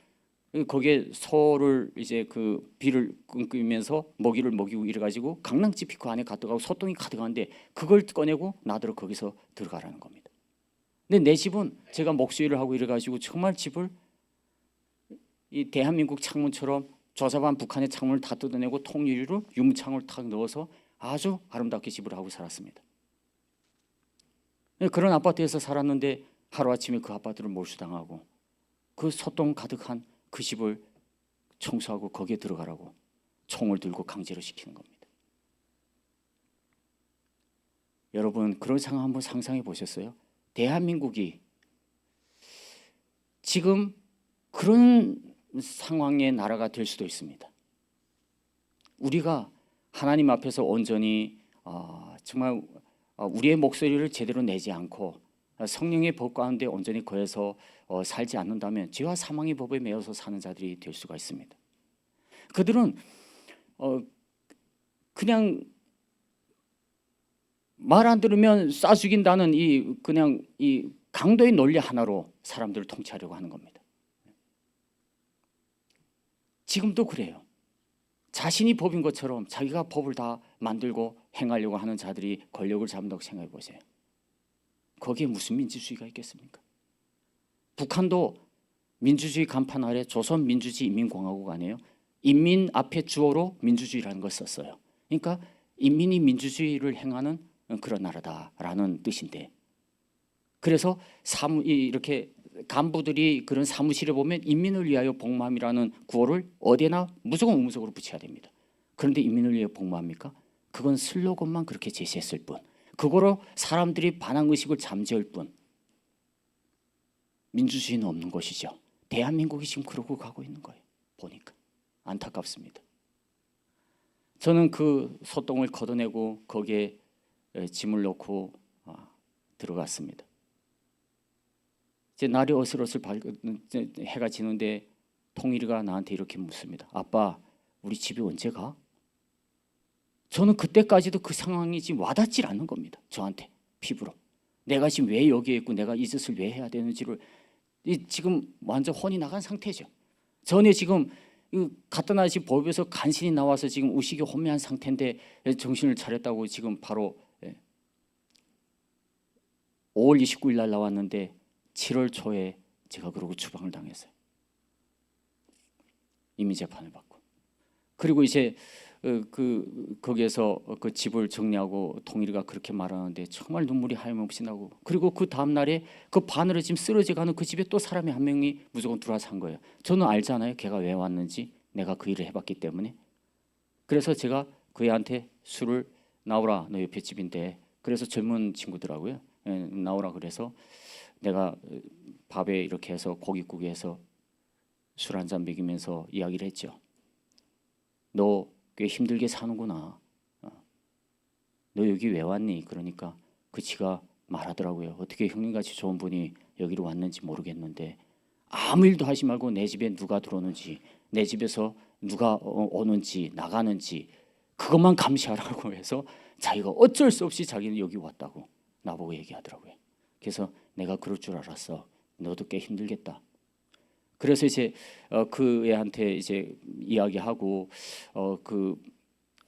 거기에 소를 이제 그 비를 끊기면서 먹이를 먹이고 이래가지고 강낭지 그 안에 가득하고 소똥이 가득한데 그걸 꺼내고 나더러 거기서 들어가라는 겁니다. 근데 내 집은 제가 목수일을 하고 이래가지고 정말 집을 이 대한민국 창문처럼 조잡한 북한의 창문을 다 뜯어내고 통유리로 유리창을 탁 넣어서 아주 아름답게 집을 하고 살았습니다. 그런 아파트에서 살았는데 하루아침에 그 아파트를 몰수당하고 그 소똥 가득한 그 집을 청소하고 거기에 들어가라고 총을 들고 강제로 시키는 겁니다. 여러분, 그런 상황 한번 상상해 보셨어요? 대한민국이 지금 그런 상황의 나라가 될 수도 있습니다. 우리가 하나님 앞에서 온전히 정말 우리의 목소리를 제대로 내지 않고 성령의 법 가운데 온전히 거해서 살지 않는다면 죄와 사망의 법에 매여서 사는 자들이 될 수가 있습니다. 그들은 그냥 말 안 들으면 쏴 죽인다는 그냥 이 강도의 논리 하나로 사람들을 통치하려고 하는 겁니다. 지금도 그래요. 자신이 법인 것처럼 자기가 법을 다 만들고 행하려고 하는 자들이 권력을 잡는다고 생각해 보세요. 거기에 무슨 민주주의가 있겠습니까? 북한도 민주주의 간판 아래 조선민주주의 인민공화국 아니에요? 인민 앞에 주어로 민주주의라는 걸 썼어요. 그러니까 인민이 민주주의를 행하는 그런 나라다라는 뜻인데, 그래서 이렇게 간부들이 그런 사무실에 보면 인민을 위하여 복무함이라는 구호를 어디나 무조건 의무적으로 붙여야 됩니다. 그런데 인민을 위하여 복무합니까? 그건 슬로건만 그렇게 제시했을 뿐, 그거로 사람들이 반항의식을 잠재울 뿐, 민주주의는 없는 것이죠. 대한민국이 지금 그러고 가고 있는 거예요. 보니까 안타깝습니다. 저는 그 소똥을 걷어내고 거기에 짐을 넣고 들어갔습니다. 이제 날이 어슬어슬 해가 지는데 통일이가 나한테 이렇게 묻습니다. 아빠, 우리 집에 언제 가? 저는 그때까지도 그 상황이 지금 와닿질 않는 겁니다. 저한테 피부로. 내가 지금 왜 여기에 있고 내가 이 짓을 왜 해야 되는지를 지금 완전 혼이 나간 상태죠. 전에 지금 갖다 놔지 법에서 간신히 나와서 지금 의식이 혼미한 상태인데 정신을 차렸다고 지금 바로 5월 29일 날 나왔는데 7월 초에 제가 그러고 추방을 당했어요. 이미 재판을 받고. 그리고 이제 거기에서 그 집을 정리하고 동일이가 그렇게 말하는데 정말 눈물이 하염없이 나고, 그리고 그 다음 날에 그 바늘에 지금 쓰러져가는 그 집에 또 사람이 한 명이 무조건 들어와서 한 거예요. 저는 알잖아요. 걔가 왜 왔는지. 내가 그 일을 해봤기 때문에. 그래서 제가 그 애한테 술을 나오라, 너 옆에 집인데. 그래서 젊은 친구더라고요. 나오라 그래서 내가 밥에 이렇게 해서 고깃국에 해서 술 한 잔 먹이면서 이야기를 했죠. 너 꽤 힘들게 사는구나. 너 여기 왜 왔니? 그러니까 그 지가 말하더라고요. 어떻게 형님같이 좋은 분이 여기로 왔는지 모르겠는데 아무 일도 하지 말고 내 집에 누가 들어오는지, 내 집에서 누가 오는지 나가는지 그것만 감시하라고 해서 자기가 어쩔 수 없이 자기는 여기 왔다고 나보고 얘기하더라고요. 그래서 내가 그럴 줄 알았어. 너도 꽤 힘들겠다. 그래서 이제 그 애한테 이제 이야기하고 그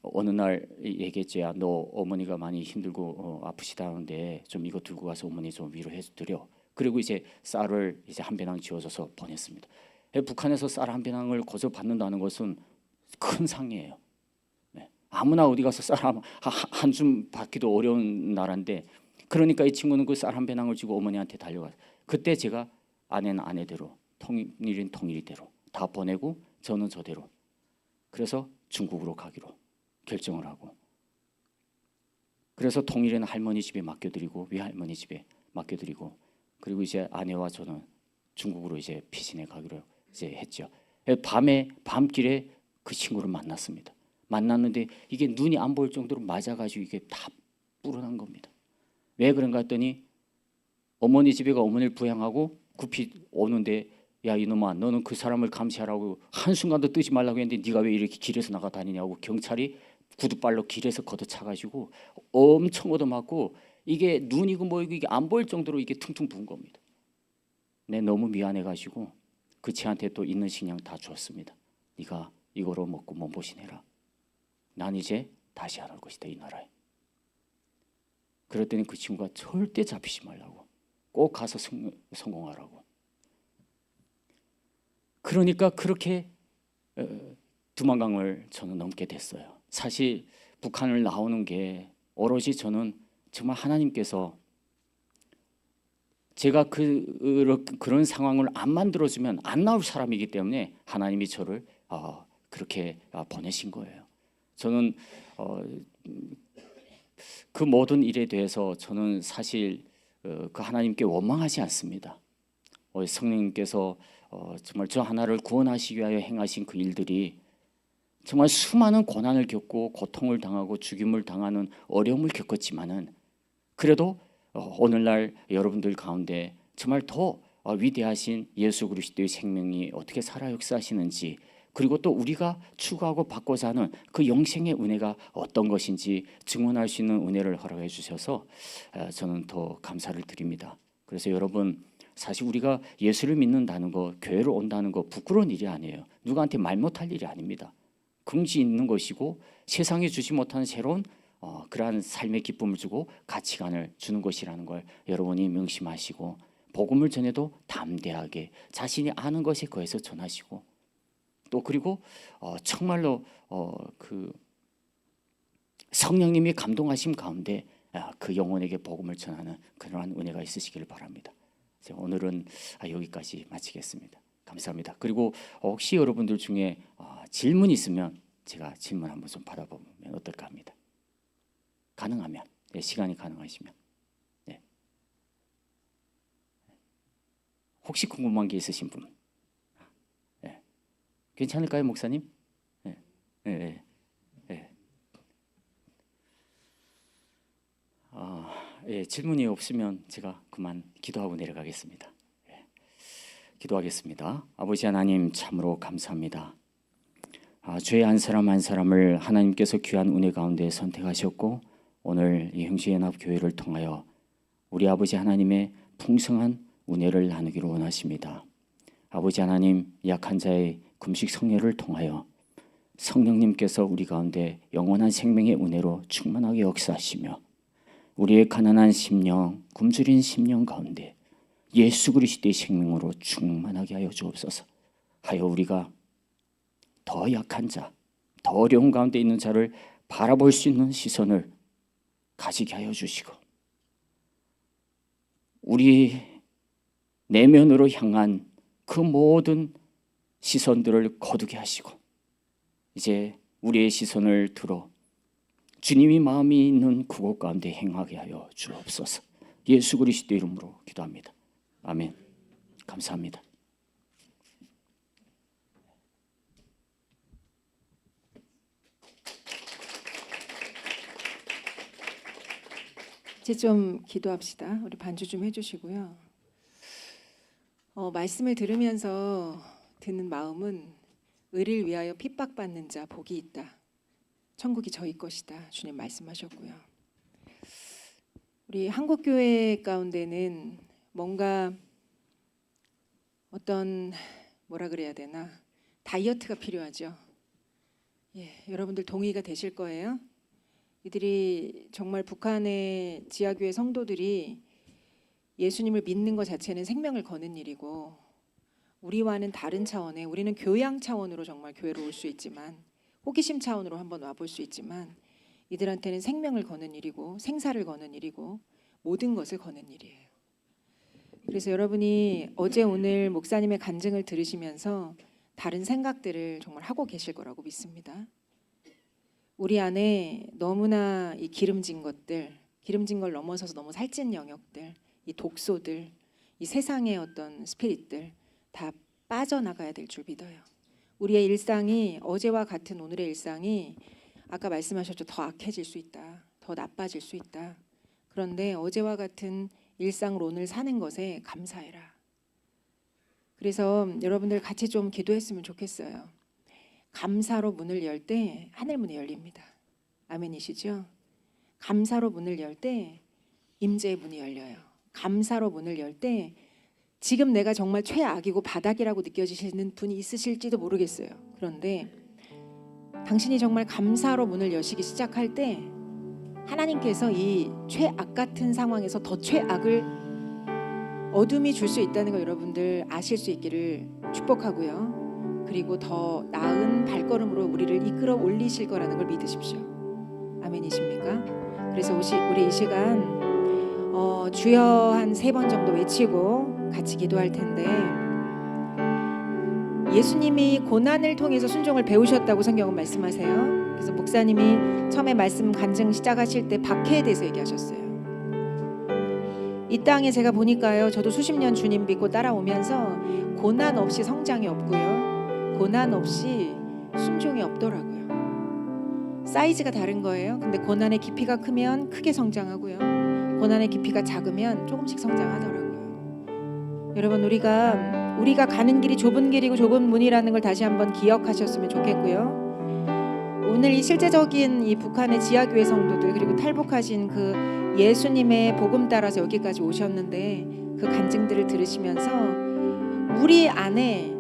어느 날 얘기했지. 야, 너 어머니가 많이 힘들고 아프시다는데 좀 이거 들고 가서 어머니 좀 위로해 드려. 그리고 이제 쌀을 이제 한 배낭 지어줘서 보냈습니다. 북한에서 쌀 한 배낭을 거저 받는다는 것은 큰 상이에요. 네. 아무나 어디 가서 쌀 한 줌 받기도 어려운 나라인데, 그러니까 이 친구는 그 쌀 한 배낭을 쥐고 어머니한테 달려갔어요. 그때 제가 아내는 아내대로, 통일은 통일이대로 다 보내고 저는 저대로. 그래서 중국으로 가기로 결정을 하고, 그래서 통일은 할머니 집에 맡겨드리고 외할머니 집에 맡겨드리고, 그리고 이제 아내와 저는 중국으로 이제 피신해 가기로 이제 했죠. 밤에 밤길에 그 친구를 만났습니다. 만났는데 이게 눈이 안 보일 정도로 맞아가지고 이게 다 불어난 겁니다. 왜 그런가 했더니 어머니 집에 가 어머니를 부양하고 급히 오는데, 야 이놈아, 너는 그 사람을 감시하라고 한순간도 뜨지 말라고 했는데 네가 왜 이렇게 길에서 나가다니냐고 경찰이 구두발로 길에서 걷어차가지고 엄청 얻어맞고, 이게 눈이고 뭐이고 이게 안 보일 정도로 이게 퉁퉁 부은 겁니다. 내 너무 미안해가지고 그 친한테 또 있는 식량 다 줬습니다. 네가 이거로 먹고 몸보신해라. 난 이제 다시 안 올 것이다 이 나라에. 그랬더니 그 친구가 절대 잡히지 말라고, 꼭 가서 성공하라고. 그러니까 그렇게 두만강을 저는 넘게 됐어요. 사실 북한을 나오는 게 오로지 저는 정말 하나님께서 제가 그런 상황을 안 만들어주면 안 나올 사람이기 때문에 하나님이 저를 그렇게 보내신 거예요. 저는 그 모든 일에 대해서 저는 사실 그 하나님께 원망하지 않습니다. 성령님께서 정말 저 하나를 구원하시기 위하여 행하신 그 일들이 정말 수많은 고난을 겪고 고통을 당하고 죽임을 당하는 어려움을 겪었지만은, 그래도 오늘날 여러분들 가운데 정말 더 위대하신 예수 그리스도의 생명이 어떻게 살아 역사하시는지, 그리고 또 우리가 추구하고 받고자 하는 그 영생의 은혜가 어떤 것인지 증언할 수 있는 은혜를 허락해 주셔서 저는 더 감사를 드립니다. 그래서 여러분, 사실 우리가 예수를 믿는다는 거, 교회를 온다는 거 부끄러운 일이 아니에요. 누구한테 말 못할 일이 아닙니다. 긍지 있는 것이고 세상에 주지 못하는 새로운 그러한 삶의 기쁨을 주고 가치관을 주는 것이라는 걸 여러분이 명심하시고, 복음을 전해도 담대하게 자신이 아는 것에 거해서 전하시고, 또 그리고 정말로 그 성령님이 감동하심 가운데 그 영혼에게 복음을 전하는 그러한 은혜가 있으시기를 바랍니다. 오늘은 여기까지 마치겠습니다. 감사합니다. 그리고 혹시 여러분들 중에 질문 있으면 제가 질문 한번 좀 받아보면 어떨까 합니다. 가능하면, 시간이 가능하시면. 네. 혹시 궁금한 게 있으신 분? 네. 괜찮을까요, 목사님? 네. 네. 네. 질문이 없으면 제가 그만 기도하고 내려가겠습니다. 기도하겠습니다. 아버지 하나님, 참으로 감사합니다. 저희 한 사람 한 사람을 하나님께서 귀한 은혜 가운데 선택하셨고 오늘 이 형제연합교회를 통하여 우리 아버지 하나님의 풍성한 은혜를 나누기를 원하십니다. 아버지 하나님, 약한 자의 금식 성례를 통하여 성령님께서 우리 가운데 영원한 생명의 은혜로 충만하게 역사하시며 우리의 가난한 심령, 굶주린 심령 가운데 예수 그리스도의 생명으로 충만하게 하여 주옵소서. 하여 우리가 더 약한 자, 더 어려운 가운데 있는 자를 바라볼 수 있는 시선을 가지게 하여 주시고 우리 내면으로 향한 그 모든 시선들을 거두게 하시고 이제 우리의 시선을 들어 주님이 마음이 있는 그곳 가운데 행하게 하여 주옵소서. 예수 그리스도 이름으로 기도합니다. 아멘. 감사합니다. 이제 좀 기도합시다. 우리 반주 좀 해주시고요. 말씀을 들으면서 드는 마음은 의를 위하여 핍박받는 자 복이 있다. 천국이 저희 것이다. 주님 말씀하셨고요. 우리 한국교회 가운데는 뭔가 어떤 뭐라 그래야 되나 다이어트가 필요하죠. 여러분들 동의가 되실 거예요. 이들이 정말 북한의 지하교회 성도들이 예수님을 믿는 것 자체는 생명을 거는 일이고 우리와는 다른 차원의 우리는 교양 차원으로 정말 교회로 올 수 있지만 호기심 차원으로 한번 와볼 수 있지만 이들한테는 생명을 거는 일이고 생사를 거는 일이고 모든 것을 거는 일이에요. 그래서 여러분이 어제 오늘 목사님의 간증을 들으시면서 다른 생각들을 정말 하고 계실 거라고 믿습니다. 우리 안에 너무나 이 기름진 것들, 기름진 걸 넘어서서 너무 살찐 영역들, 이 독소들, 이 세상의 어떤 스피릿들 다 빠져나가야 될 줄 믿어요. 우리의 일상이 어제와 같은 오늘의 일상이 아까 말씀하셨죠. 더 악해질 수 있다. 더 나빠질 수 있다. 그런데 어제와 같은 일상으로 오늘 사는 것에 감사해라. 그래서 여러분들 같이 좀 기도했으면 좋겠어요. 감사로 문을 열 때 하늘 문이 열립니다. 아멘이시죠? 감사로 문을 열 때 임재의 문이 열려요. 감사로 문을 열 때 지금 내가 정말 최악이고 바닥이라고 느껴지시는 분이 있으실지도 모르겠어요. 그런데 당신이 정말 감사로 문을 여시기 시작할 때 하나님께서 이 최악 같은 상황에서 더 최악을 어둠이 줄 수 있다는 걸 여러분들 아실 수 있기를 축복하고요. 그리고 더 나은 발걸음으로 우리를 이끌어 올리실 거라는 걸 믿으십시오. 아멘이십니까? 그래서 우리 이 시간 주여 한 3번 정도 외치고 같이 기도할 텐데 예수님이 고난을 통해서 순종을 배우셨다고 성경은 말씀하세요. 그래서 목사님이 처음에 말씀 간증 시작하실 때 박해에 대해서 얘기하셨어요. 이 땅에 제가 보니까요, 저도 수십 년 주님 믿고 따라오면서 고난 없이 성장이 없고요, 고난 없이 순종이 없더라고요. 사이즈가 다른 거예요. 근데 고난의 깊이가 크면 크게 성장하고요, 고난의 깊이가 작으면 조금씩 성장하더라고요. 여러분, 우리가 가는 길이 좁은 길이고 좁은 문이라는 걸 다시 한번 기억하셨으면 좋겠고요. 오늘 이 실제적인 이 북한의 지하교회 성도들, 그리고 탈북하신 그 예수님의 복음 따라서 여기까지 오셨는데 그 간증들을 들으시면서 우리 안에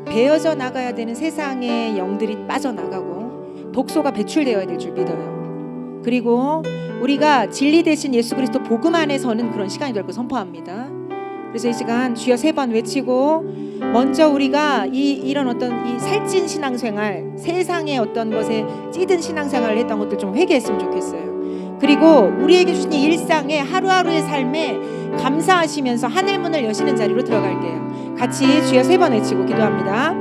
베어져 나가야 되는 세상의 영들이 빠져나가고 독소가 배출되어야 될 줄 믿어요. 그리고 우리가 진리 대신 예수 그리스도 복음 안에 서는 그런 시간이 될 걸 선포합니다. 그래서 이 시간 주여 3번 외치고, 먼저 우리가 이런 어떤 이 살찐 신앙생활, 세상의 어떤 것에 찌든 신앙생활을 했던 것들 좀 회개했으면 좋겠어요. 그리고 우리에게 주신 이 일상의 하루하루의 삶에 감사하시면서 하늘문을 여시는 자리로 들어갈게요. 같이 주여 3번 외치고 기도합니다.